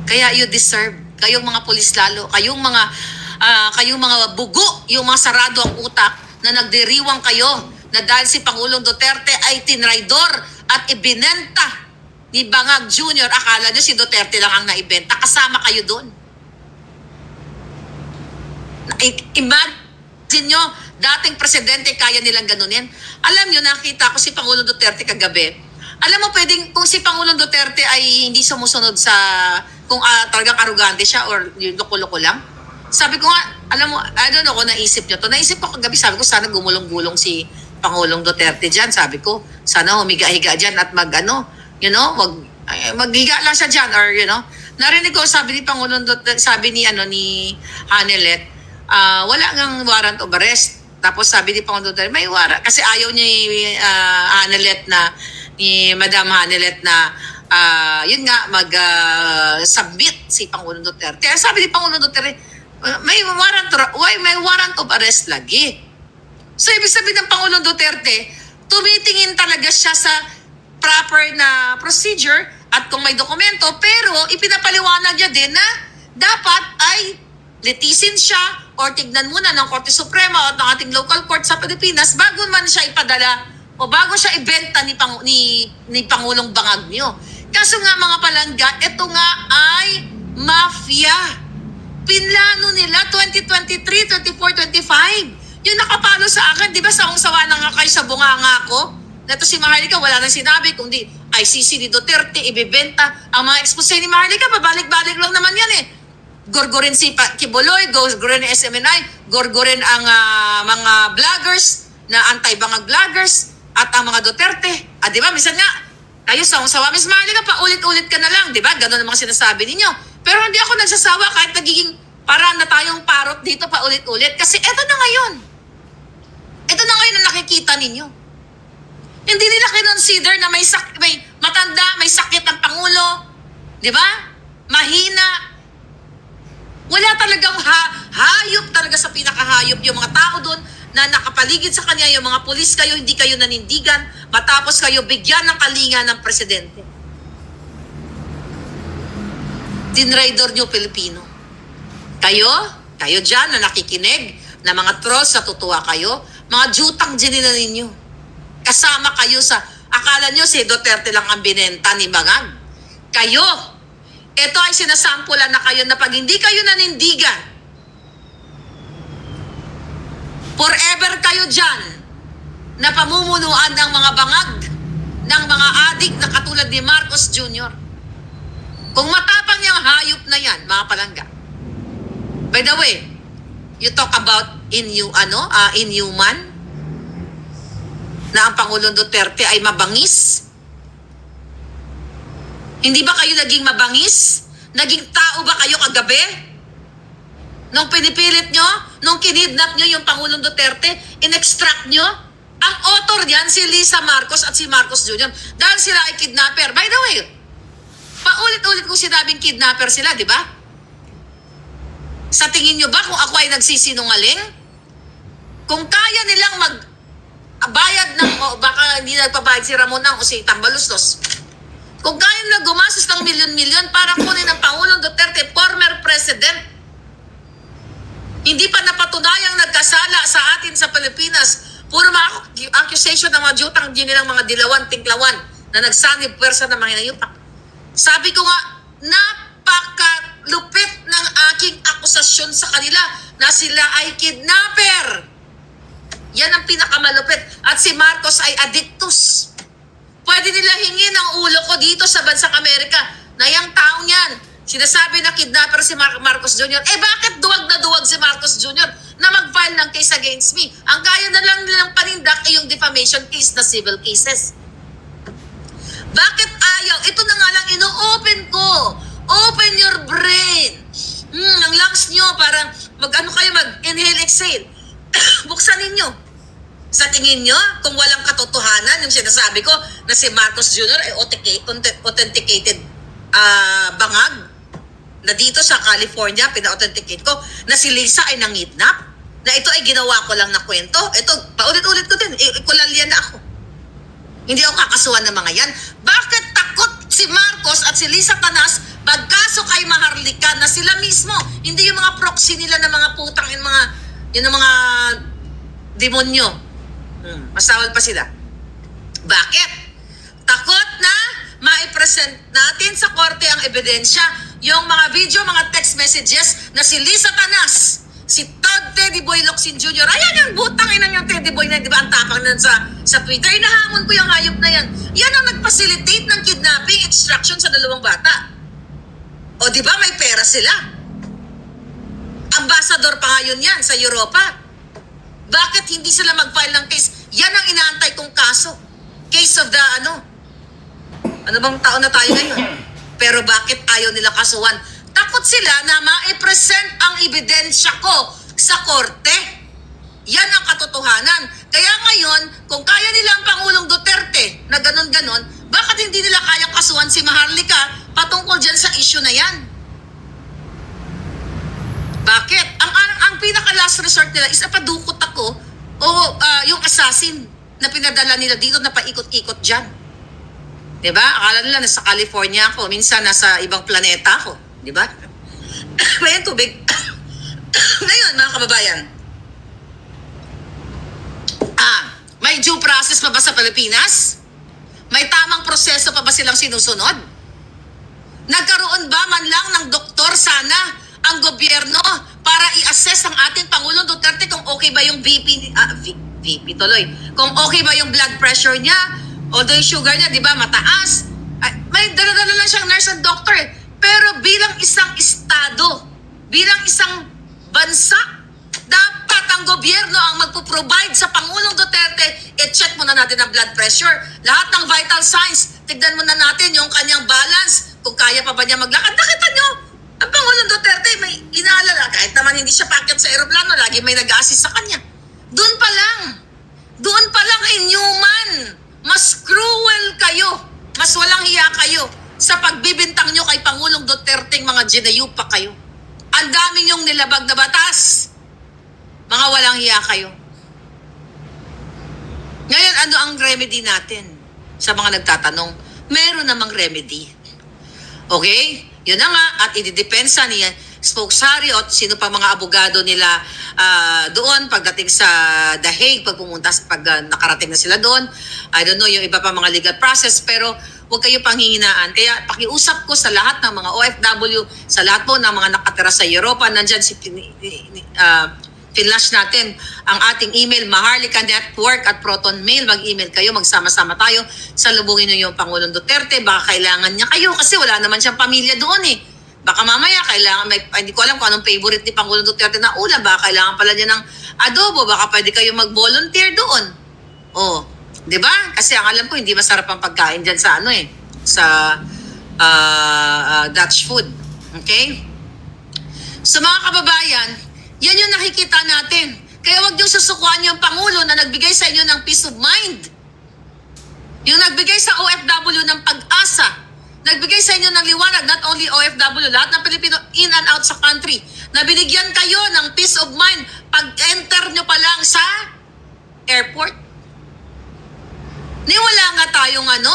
Kaya you deserve, kayong mga pulis lalo, kayong mga bugo, yung mga sarado ang utak na nagdiriwang kayo na dahil si Pangulong Duterte ay tinraidor at ibinenta ni Bangag Jr. Akala nyo si Duterte lang ang naibenta. Kasama kayo doon. Imagine nyo, dating presidente kaya nilang ganunin. Alam nyo, nakita ko si Pangulong Duterte kagabi. Alam mo, pwedeng kung si Pangulong Duterte ay hindi sumusunod sa kung talagang arugante siya or yung loko-loko lang, Sabi ko nga, alam mo, I don't know kung naisip nyo to. Naisip ko kagabi, sabi ko, sana gumulong-gulong si Pangulong Duterte dyan. Sabi ko, sana humiga-higa dyan at maghiga lang siya dyan or, narinig ko, sabi ni Pangulong Duterte, sabi ni Hanelet, wala ngang warrant of arrest. Tapos sabi ni Pangulong Duterte, may warrant. Kasi ayaw niya ni Madam Hanelet na yun nga, mag-submit si Pangulong Duterte. Sabi ni Pangulong Duterte, may warrant of arrest lagi. So, ibig sabihin ng Pangulong Duterte, tumitingin talaga siya sa proper na procedure at kung may dokumento, pero ipinapaliwanag niya din na dapat ay litisin siya or tignan muna ng Korte Suprema o ng ating local court sa Pilipinas bago man siya ipadala o bago siya ibenta ni Pangulong Bangagno. Kaso nga mga palangga, ito nga ay mafia. Pinlano nila 2023, 24, 25. Yung nakapalo sa akin, di ba sawang-sawa na nga kayo sa bunganga ko? Nato si Maharlika, wala nang sinabi, kundi ICC ni Duterte, ibibenta. Ang mga expose ni Maharlika, pabalik-balik lang naman yan eh. Gorgorin si Kibuloy, gorgorin ni SMNI, gorgorin ang mga vloggers na anti-bangag vloggers at ang mga Duterte. Di ba? Minsan nga, kayo sawang-sawa, Miss Maharlika, paulit-ulit ka na lang, di ba? Ganun ang mga sinasabi ninyo. Pero hindi ako nagsasawa kahit nagiging parang na tayong parot dito pa ulit-ulit. Kasi eto na ngayon. Ito na ngayon ang nakikita ninyo. Hindi nila kinonsider na may matanda, may sakit ang Pangulo. Di ba? Mahina. Wala talagang hayop talaga sa pinakahayop yung mga tao doon na nakapaligid sa kanya, yung mga pulis kayo, hindi kayo nanindigan, matapos kayo bigyan ng kalinga ng presidente. Dinraidor nyo Pilipino. Kayo dyan na nakikinig, na mga trolls, natutuwa kayo, mga jutang ginina ninyo. Kasama kayo sa, akala nyo si Duterte lang ang binenta ni Bangag. Kayo, ito ay sinasampulan na kayo na pag hindi kayo nanindigan, forever kayo dyan na pamumunuan ng mga bangag, ng mga adik na katulad ni Marcos Jr. Kung matapang yung hayop na yan, mga palangga. By the way, you talk about inhuman, na ang Pangulong Duterte ay mabangis. Hindi ba kayo naging mabangis? Naging tao ba kayo kagabi? Nung pinipilit nyo, nung kinidnap nyo yung Pangulong Duterte, in-extract nyo, ang author niyan si Lisa Marcos at si Marcos Jr. Dahil sila ay kidnapper. By the way, paulit-ulit kong sinabing kidnapper sila, di ba? Sa tingin nyo ba kung ako ay nagsisinungaling? Kung kaya nilang magbayad ng, baka hindi nagpabayad si Ramonang o si Tambalustos. Kung kaya nilang gumastos ng milyon-milyon para kunin ng Pangulong Duterte, former president, hindi pa napatunayang nagkasala sa atin sa Pilipinas, puro mga accusation ng mga jutang nilang mga dilawan, tinklawan na nagsanib pwersa ng mga hinayupak. Sabi ko nga, napakalupit ng aking akusasyon sa kanila na sila ay kidnapper. Yan ang pinakamalupit. At si Marcos ay addictus. Pwede nila hingin ang ulo ko dito sa bansang Amerika na yung taong yan, sinasabi na kidnapper si Marcos Jr. Bakit duwag na duwag si Marcos Jr. na mag-file ng case against me? Ang kaya na lang nilang panindak ay yung defamation case na civil cases. Bakit ayaw? Ito na nga lang, ino-open ko. Open your brain. Ang lungs nyo, parang mag-inhale, exhale. Buksan ninyo. Sa tingin nyo, kung walang katotohanan, yung sinasabi ko na si Marcos Jr. ay authenticated bangag, na dito sa California, pina-authenticate ko, na si Lisa ay nangidnap, na ito ay ginawa ko lang na kwento. Ito, paulit-ulit ko din, ikulalya na ako. Hindi ako kakasuhan ng mga yan. Bakit takot si Marcos at si Lisa Tanas magkaso kay Maharlika na sila mismo? Hindi yung mga proxy nila na mga putang, yung mga demonyo. Masawal pa sila. Bakit? Takot na maipresent natin sa korte ang ebidensya, yung mga video, mga text messages na si Lisa Tanas, si Teddy Boy Locsin Jr. Ayan yung butang ina yung Teddy Boy na, di ba, ang tapang nun sa Twitter. Inahamon ko yung hayop na yan. Yan ang nag-facilitate ng kidnapping, extraction sa dalawang bata. O di ba may pera sila? Ang base Ambassador pa ngayon yan sa Europa. Bakit hindi sila mag-file ng case? Yan ang inaantay kong kaso. Case of the ano bang taon na tayo ngayon? Pero bakit ayaw nila kasuhan? Takot sila na ma-present ang ebidensya ko sa korte. Yan ang katotohanan. Kaya ngayon, kung kaya nila ang Pangulong Duterte na ganon-ganon, bakit hindi nila kayang kasuhan si Maharlika patungkol dyan sa issue na yan? Bakit? Ang pinaka-last resort nila is napadukot ako o yung assassin na pinadala nila dito na paikot-ikot dyan. Diba? Akala nila nasa California ako. Minsan nasa ibang planeta ako. Diba? May tubig. Ngayon, mga kababayan, may due process pa ba sa Pilipinas? May tamang proseso pa ba silang sinusunod? Nagkaroon ba man lang ng doktor sana ang gobyerno para i-assess ang ating Pangulong Duterte kung okay ba yung VP tuloy. Kung okay ba yung blood pressure niya, although yung sugar niya, di ba, mataas. May dala-dala lang siyang nurse and doctor. Pero bilang isang estado, bilang isang bansa, dapat ang gobyerno ang magpo-provide sa Pangulong Duterte, i-check muna natin ang blood pressure. Lahat ng vital signs, tignan muna natin yung kanyang balance, kung kaya pa ba niya maglakad. Nakita nyo, ang Pangulong Duterte may inaalala, kahit naman hindi siya paakyat sa aeroplano, lagi may nag-assist sa kanya. Doon pa lang inhuman, mas cruel kayo, mas walang hiya kayo sa pagbibintang nyo kay Pangulong Duterte, mga ginayupa kayo. Ang dami nyong nilabag na batas. Mga walang hiya kayo. Ngayon, ano ang remedy natin? Sa mga nagtatanong, meron namang remedy. Okay? Yun na nga, at ididepensa ni Spokesari at sino pa mga abogado nila doon pagdating sa The Hague, pag nakarating na sila doon. I don't know, yung iba pa mga legal process, pero huwag kayo panghihinaan. Kaya pakiusap ko sa lahat ng mga OFW, sa lahat po ng mga nakatira sa Europa, nandyan si pinlash natin ang ating email, maharlikanetwork@protonmail. Mag-email kayo, magsama-sama tayo. Salubungin niyo yung Pangulong Duterte. Baka kailangan niya kayo kasi wala naman siyang pamilya doon eh. Baka mamaya kailangan, hindi ko alam kung anong favorite ni Pangulong Duterte na ulam. Baka kailangan pala niya ng adobo. Baka pwede kayo mag-volunteer doon. Oh, di ba? Kasi ang alam ko, hindi masarap ang pagkain dyan sa sa Dutch food. Okay? So mga kababayan, yan yung nakikita natin. Kaya wag niyong susukuan yung Pangulo na nagbigay sa inyo ng peace of mind. Yung nagbigay sa OFW ng pag-asa. Nagbigay sa inyo ng liwanag, not only OFW, lahat ng Pilipino in and out sa country. Na binigyan kayo ng peace of mind pag-enter nyo pa lang sa airport. Niwala nga tayong ang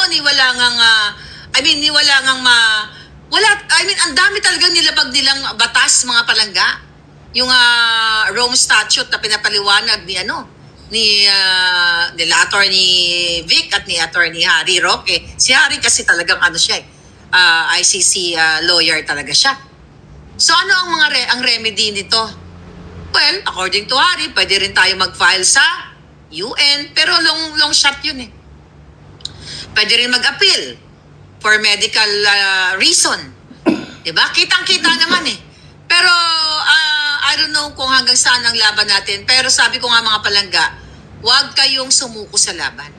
dami talagang nilabag nilang batas, mga palangga. Yung Rome Statute na pinapaliwanag nila Attorney Vic at ni Attorney Harry Roque. Si Harry kasi talagang ICC lawyer talaga siya. So ano ang remedy nito? Well, according to Harry, pwede rin tayo mag-file sa UN, pero long shot yun eh. Pwede rin mag-appeal for medical reason. Diba? Kitang-kita naman eh. Pero I don't know kung hanggang saan ang laban natin. Pero sabi ko nga mga palangga, huwag kayong sumuko sa laban.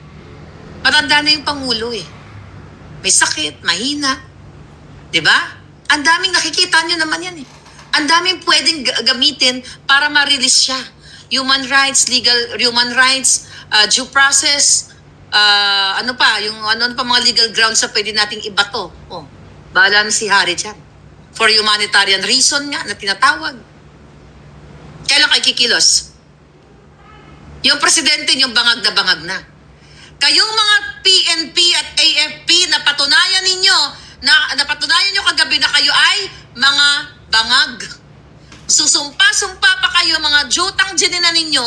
Matanda na yung Pangulo eh. May sakit, mahina. Diba? Ang daming nakikita nyo naman yan eh. Ang daming pwedeng gamitin para ma-release siya. Human rights, due process, ano pa mga legal grounds na pwede nating ibato. Oh, bahala na si Harry dyan. For humanitarian reason nga na tinatawag. Kailan kayo kikilos? Yung presidente yung bangag na. Kayong mga PNP at AFP na napatunayan nyo kagabi na kayo ay mga bangag. Susumpa-sumpa pa kayo mga jutang ginina ninyo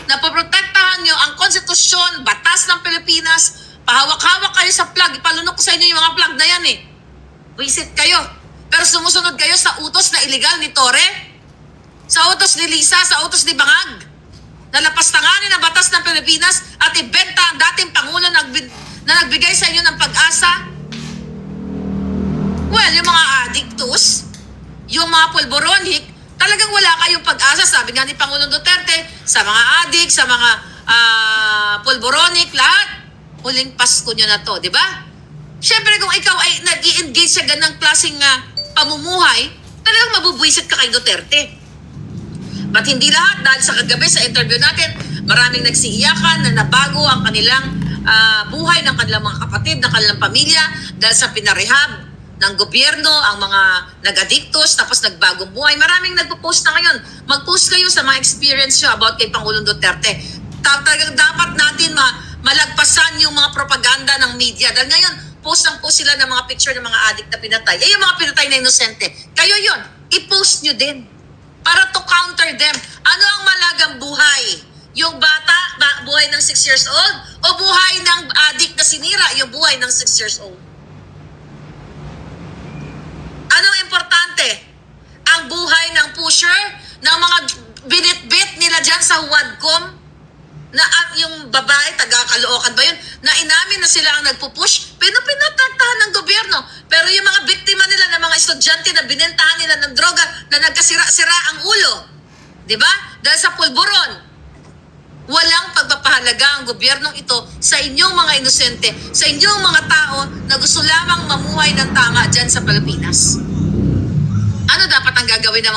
na poprotektahan nyo ang konstitusyon, batas ng Pilipinas, pahawak-hawak kayo sa flag, ipalunok sa inyo yung mga flag na yan eh. Visit kayo. Pero sumusunod kayo sa utos na illegal ni Torre, sa utos ni Lisa, sa utos ni Bangag, na lapastanganin ang batas ng Pilipinas at ibenta ang dating Pangulo na nagbigay sa inyo ng pag-asa. Well, yung mga addictus, yung mga pulboronic, Talagang wala kayong pag-asa, sabi nga ni Pangulong Duterte, sa mga adik, sa mga pulboronic, lahat. Huling Pasko nyo na to, di ba? Siyempre kung ikaw ay nag-i-engage sa ganang klaseng pamumuhay, talagang mabubwisit ka kay Duterte. But hindi lahat, dahil sa kagabi sa interview natin, maraming nagsiiyakan na nabago ang kanilang buhay ng kanilang mga kapatid, ng kanilang pamilya, dahil sa pinarehab ng gobyerno, ang mga nag-addictos, tapos nagbagong buhay. Maraming nagpo-post na ngayon. Mag-post kayo sa mga experience nyo about kay Pangulong Duterte. Talagang dapat natin malagpasan yung mga propaganda ng media. Dahil ngayon, post sila ng mga picture ng mga addict na pinatay. Yung mga pinatay na inosente. Kayo yun, i-post nyo din. Para to counter them. Ano ang malagang buhay? Yung bata, buhay ng 6 years old? O buhay ng addict na sinira, yung buhay ng 6 years old? Anong importante? Ang buhay ng pusher, ng mga binitbit nila dyan sa Wadcom, na yung babae, taga-Caloocan ba yun, na inamin na sila ang nagpupush, pero pinatratahan ng gobyerno. Pero yung mga biktima nila, ng mga estudyante na binentahan nila ng droga, na nagkasira-sira ang ulo, di ba? Dahil sa pulburon, walang pagpapahalaga ang gobyernong ito sa inyong mga inosente, sa inyong mga tao na gusto lamang mamuhay ng tama dyan sa Pilipinas. Ano dapat ang gagawin ng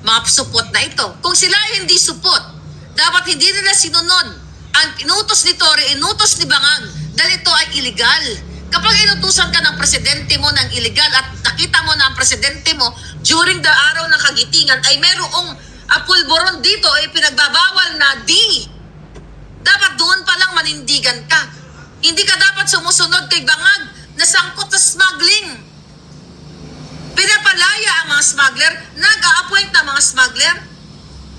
mga supot na ito? Kung sila ay hindi supot, dapat hindi nila sinunod ang inutos ni Tory, inutos ni Bangag, dahil ito ay illegal. Kapag inutusan ka ng presidente mo ng illegal at nakita mo na ang presidente mo during the araw ng kagitingan ay merong pulburon dito ay pinagbabawal na dapat doon pa lang manindigan ka. Hindi ka dapat sumusunod kay Bangag na sangkot sa smuggling. Pinapalaya ang mga smuggler, nag-a-appoint na mga smuggler.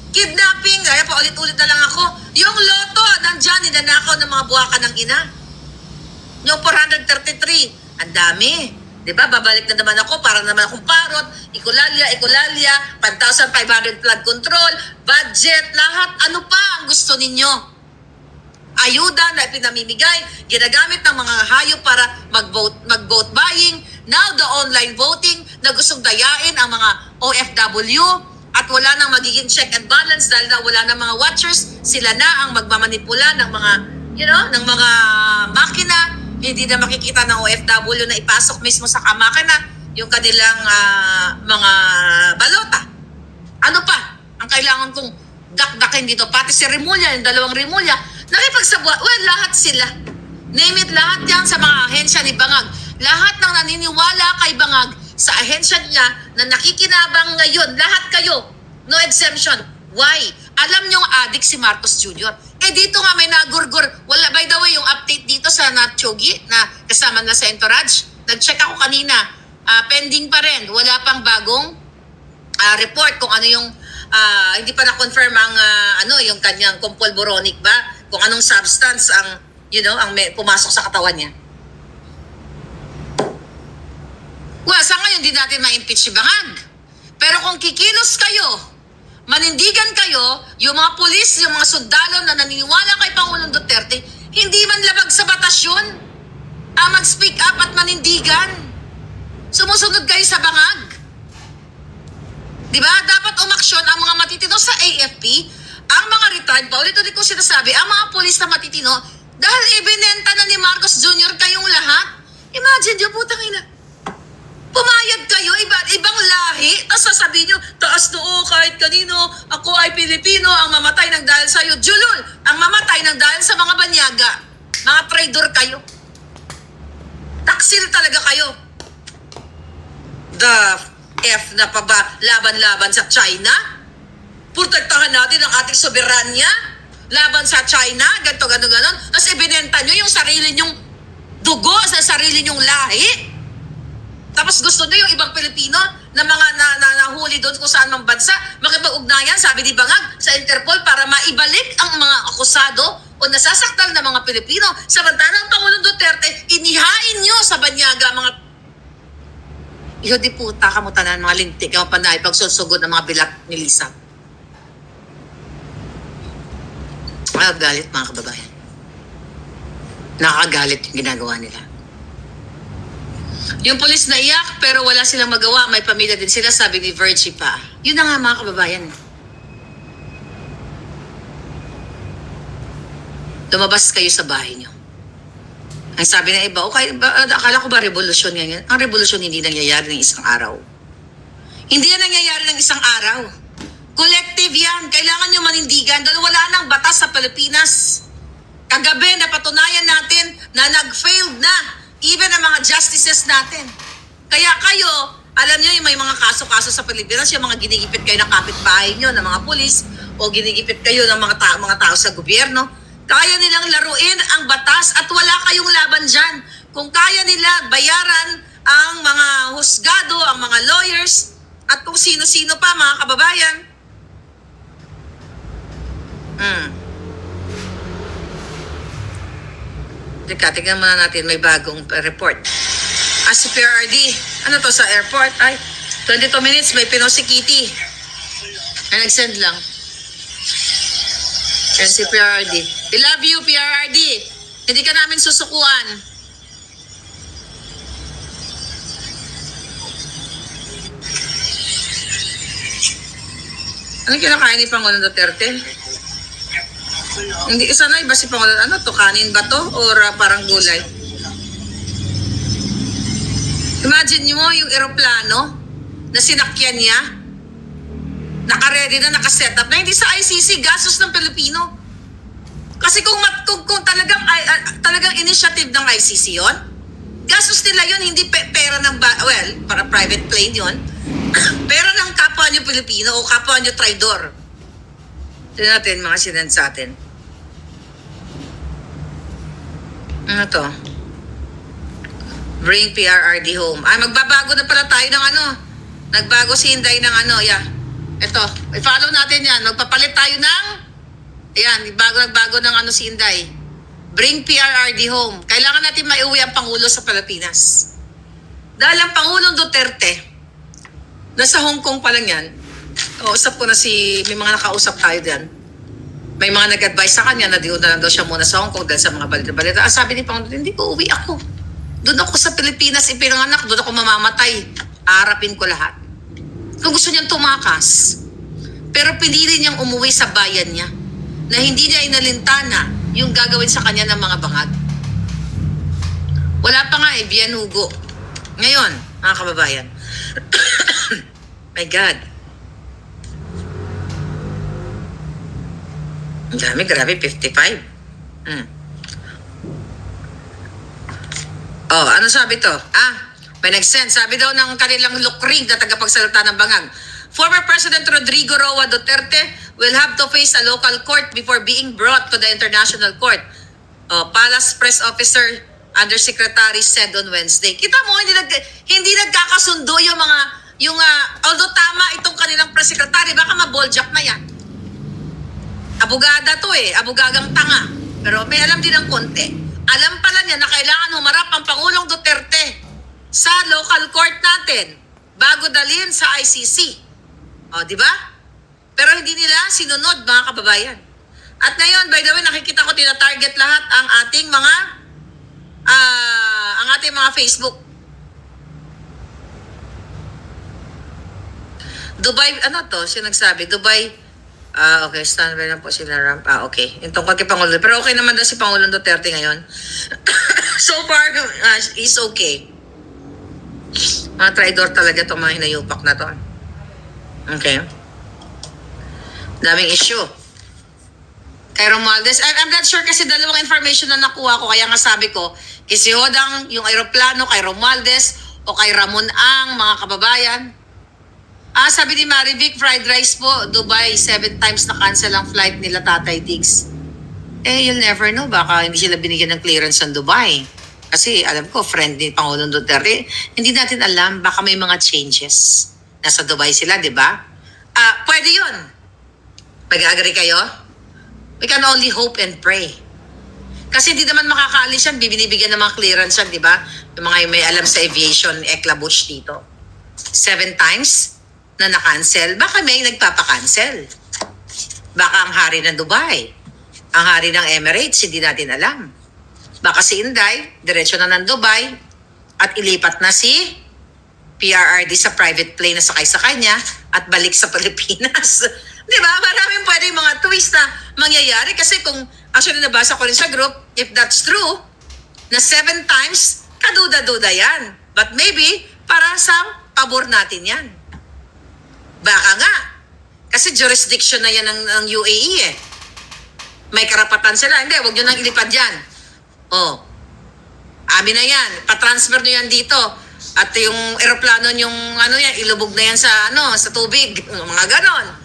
Kidnapping, kaya pa ulit-ulit na lang ako. Yung loto, nandyan, ninanakaw ng mga buwakan ng ina. Yung 433, ang dami. Diba, babalik na naman ako, para naman akong parot, ikulalya, 1,500 flood control, budget, lahat. Ano pa ang gusto ninyo? Ayuda na pinamimigay, ginagamit ng mga hayop para mag-vote buying, now the online voting, na gustong dayain ang mga OFW, at wala nang magiging check and balance dahil na wala nang mga watchers, sila na ang magmamanipula ng mga, ng mga makina, hindi na makikita ng OFW na ipasok mismo sa makina yung kanilang mga balota. Ano pa ang kailangan kong dakdakin dito? Pati si Rimulya, yung 2 Rimulya, nakipagsabwa, lahat sila. Name it, lahat yan sa mga ahensya ni Bangag. Lahat ng naniniwala kay Bangag sa ahensya niya na nakikinabang ngayon, lahat kayo, no exemption. Why? Alam niyong addict si Marcos Jr. Dito nga may nagurgur. Wala, by the way, yung update dito sa Natchogi na kasama na sa Entourage, nag-check ako kanina, pending pa rin. Wala pang bagong report kung ano yung, hindi pa na-confirm ang, yung kanyang compulboronic ba? Kung anong substance ang, ang pumasok sa katawan niya. Well, sa ngayon, hindi natin ma-impeach si Bangag. Pero kung kikilos kayo, manindigan kayo, yung mga pulis, yung mga sundalo na naniniwala kay Pangulong Duterte, hindi man labag sa batas yun ang mag-speak up at manindigan. Sumusunod kayo sa Bangag. Diba? Dapat umaksyon ang mga matitino sa AFP, ang mga retired, paulit-ulit ko sinasabi, ang mga pulis na matitino, dahil ibinenta na ni Marcos Jr. kayong lahat. Imagine yung putang ina. Pumayag kayo, ibang lahi, tapos sasabihin nyo, taas noo kahit kanino, ako ay Pilipino, ang mamatay ng dahil sa'yo. Julul, ang mamatay ng dahil sa mga banyaga. Mga traitor kayo. Taksil talaga kayo. The F na pa ba laban-laban sa China? Protektahan natin ang ating soberanya laban sa China, ganito, ganon. Tapos ibinenta nyo yung sarili nyong dugo sa sarili nyong lahi. Tapos gusto nyo yung ibang Pilipino na mga nahuli doon kung saan mang bansa, makipag-ugnayan, sabi ni Bangag, sa Interpol para maibalik ang mga akusado o nasasaktal na mga Pilipino. Samantalang Pangulong Duterte, inihain nyo sa banyaga mga iyo di puta kamutanan, mga lintik, mga panay, pagsusugod ng mga bilat ni Lisa. Nakagalit mga kababayan. Nakagalit yung ginagawa nila. Yung polis naiyak pero wala silang magawa. May pamilya din sila, sabi ni Virgie pa. Yun na nga mga kababayan. Lumabas kayo sa bahay nyo. Ang sabi ng iba, okay, akala ko ba revolusyon ngayon? Ang revolusyon hindi nangyayari ng isang araw. Hindi yan nangyayari ng isang araw. Collective yan. Kailangan nyo manindigan dahil wala nang batas sa Pilipinas. Kagabi, napatunayan natin na nag-failed na even ang mga justices natin. Kaya kayo, alam nyo yung may mga kaso-kaso sa Pilipinas, yung mga ginigipit kayo ng kapitbahay nyo, ng mga pulis, o ginigipit kayo ng mga tao sa gobyerno. Kaya nilang laruin ang batas at wala kayong laban dyan. Kung kaya nila bayaran ang mga husgado, ang mga lawyers, at kung sino-sino pa, mga kababayan. Teka, tignan muna natin, may bagong report. Si PRRD, ano to sa airport? Ay, 22 minutes, may Pinoy Kitty. Ay, nag-send lang. Yan si PRRD. We love you, PRRD. Hindi ka namin susukuan. Ano kinakain ni Pangulong Duterte? Hindi sanay ba si Pangulong, ano to, kanin ba to? Or parang gulay? Imagine mo yung eroplano na sinakyan niya, naka-ready na, naka-set up na, hindi sa ICC, gastos ng Pilipino. Kasi kung talagang initiative ng ICC yon, gastos nila yon, hindi pera ng, para private plane yon, pera ng kapwa nyo Pilipino o kapwa nyo traidor. Tignan natin mga sinend sa atin. Ano to? Bring PRRD home. Ay, magbabago na pala tayo ng ano. Nagbago si Inday ng ano, yeah. Ito, i-follow natin yan. Magpapalit tayo ng, ayan, nagbago ng ano si Inday. Bring PRRD home. Kailangan natin maiuwi ang Pangulo sa Pilipinas. Dahil ang Pangulong Duterte, nasa Hong Kong pa lang yan. Usap ko na may mga nakausap tayo diyan. May mga nag-advise sa kanya na diyon na lang daw siya muna sa Hong Kong dahil sa mga balita-balita. Sabi ni Pangulong, hindi ko uwi ako. Doon ako sa Pilipinas ipinanganak, doon ako mamamatay. Arapin ko lahat. Kung gusto niyang tumakas. Pero pinili niyang umuwi sa bayan niya na hindi niya inalintana yung gagawin sa kanya ng mga bangag. Wala pa nga Bien Hugo. Ngayon, mga kababayan. My God. Ang dami, grabe, 55. Oh, ano sabi to? May nag-send. Sabi daw ng kanilang lukring na tagapagsalita ng bangag. Former President Rodrigo Roa Duterte will have to face a local court before being brought to the international court. Palace Press Officer Undersecretary said on Wednesday. Kita mo, hindi nagkakasundo although tama itong kanilang press secretary, baka maboljak na yan. Abogada to abogagang tanga. Pero may alam din ng konti. Alam pala niya na kailangan humarap ang Pangulong Duterte sa local court natin bago dalhin sa ICC. Di ba? Pero hindi nila sinunod, mga kababayan. At ngayon, by the way, nakikita ko tina-target lahat ang ating mga Facebook. Dubai, ano to? Siya nagsabi, Dubai, okay, standby lang po sila ramp. Okay. Yung tungkol kay Pangulo. Pero okay naman daw si Pangulong Duterte ngayon. So far, he's okay. Mga traidor talaga itong mga hinayupak na to. Okay. Daming issue. Kay Romualdez, I'm not sure kasi dalawang information na nakuha ko. Kaya nga sabi ko, si Hodang, yung aeroplano, kay Romualdez, o kay Ramon Ang, mga kababayan. Sabi ni Marivic, fried rice po, Dubai, 7 times na cancel ang flight nila Tatay Diggs. You'll never know, baka hindi sila binigyan ng clearance ng Dubai. Kasi alam ko, friend ni Pangulong Duterte, hindi natin alam, baka may mga changes. Nasa Dubai sila, di ba? Pwede yun. Mag-agree kayo? We can only hope and pray. Kasi hindi naman makakaalis yan, binibigyan ng mga clearance yan, di ba? Yung mga may alam sa aviation, Ekla Butch dito. 7 times na na-cancel, baka may nagpapa-cancel. Baka ang hari ng Dubai, ang hari ng Emirates, hindi natin alam. Baka si Inday, diretso na ng Dubai, at ilipat na si PRRD sa private plane na sakay sa kanya at balik sa Pilipinas. Di ba? Maraming pwedeng mga twist na mangyayari kasi kung actually nabasa ko rin sa group, if that's true, na 7 times, kaduda-duda yan. But maybe, para sa pabor natin yan. Baka nga. Kasi jurisdiction na yan ng UAE eh. May karapatan sila. Hindi, huwag nyo nang ilipad yan. Oh. Amin na yan. Pa-transfer nyo yan dito. At yung eroplano yung ano yan, ilubog na yan sa sa tubig. Mga ganon.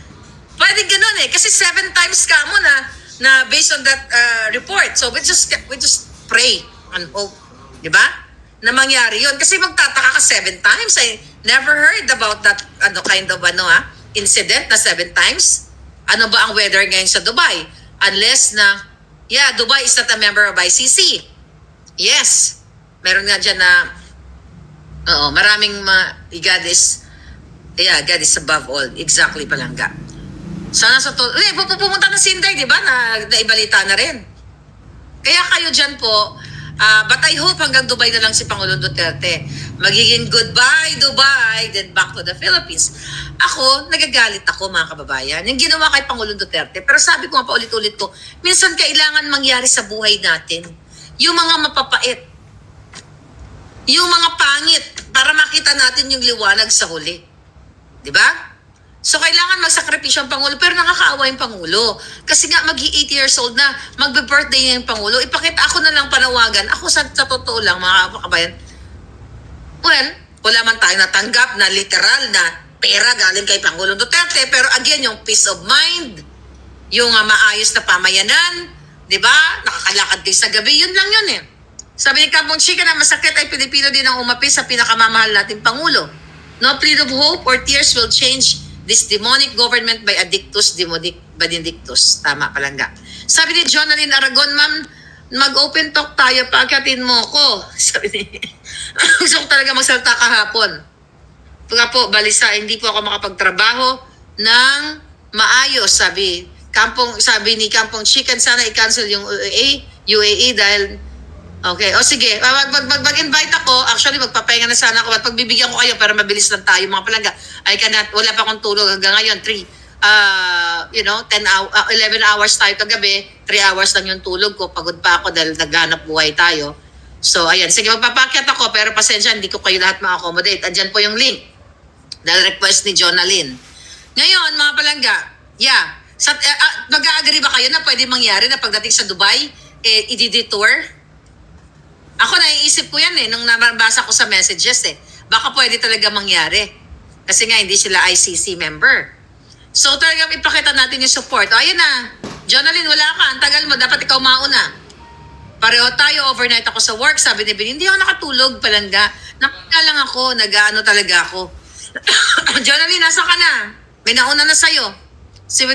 Pwede ganon eh. Kasi 7 times ka mo na based on that report. So we just pray and hope. Di ba? Na mangyari yun. Kasi magtataka ka 7 times. I never heard about that kind of incident na 7 times. Ano ba ang weather ngayon sa Dubai? Unless na, Dubai is not a member of ICC. Yes. Meron nga dyan na, maraming God is above all. Exactly palangga. Sana sa to, pupunta na si Inday, di ba? Naibalita na rin. Kaya kayo dyan po, but I hope hanggang Dubai na lang si Pangulong Duterte. Magiging goodbye Dubai, then back to the Philippines. Ako, nagagalit ako mga kababayan. Yung ginawa kay Pangulong Duterte. Pero sabi ko nga pa ulit-ulit ko, minsan kailangan mangyari sa buhay natin. Yung mga mapapait. Yung mga pangit. Para makita natin yung liwanag sa huli. Di ba? So, kailangan magsakripisyo ang Pangulo, pero nakakaawa yung Pangulo. Kasi nga, mag-80 years old na, magbe-birthday niya yung Pangulo. Ipakita ako na lang panawagan. Ako sa totoo lang, mga kabayan, well, wala man tayo natanggap na literal na pera galing kay Pangulong Duterte. Pero again, yung peace of mind, yung maayos na pamayanan, di ba? Nakakalakad kayo sa gabi, yun lang yun eh. Sabi ni Kampong Chika na masakit ay Pilipino din ang umapi sa pinakamamahal nating Pangulo. No plea of hope or tears will change this demonic government by Addictus Benedictus. Tama palangga. Sabi ni Jonalyn Aragon, ma'am, mag-open talk tayo, pagkatin mo ko. Sabi ni, gusto ko talaga magsalita kahapon. Pagka po, balisa, hindi po ako makapagtrabaho ng maayos, sabi ni Kampong Chicken, sana i-cancel yung UAE dahil okay. O sige, mag-invite ako. Actually, magpapahinga na sana ako at pagbibigyan ko kayo para mabilis lang tayo mga palangga. Wala pa akong tulog hanggang ngayon. 11 hours tayo kagabi. 3 hours lang yung tulog ko. Pagod pa ako dahil naghanap buhay tayo. So, ayan. Sige, magpapakyat ako pero pasensya, hindi ko kayo lahat ma-accommodate. Andyan po yung link. Dahil request ni Jonalyn. Ngayon, mga palangga, mag-a-agree ba kayo na pwede mangyari na pagdating sa Dubai, i-detour? Ako naiisip ko yan nung nabasa ko sa messages Baka pwede talaga mangyari. Kasi nga hindi sila ICC member. So talagang ipakita natin yung support. O ayun na. Jonalyn, wala ka. Ang tagal mo. Dapat ikaw mauna. Pareho tayo. Overnight ako sa work. Sabi ni Bin, hindi ako nakatulog palangga. Nakaka lang ako. Nag-ano talaga ako. Jonalyn, nasa ka na? May nauna na sa'yo. Si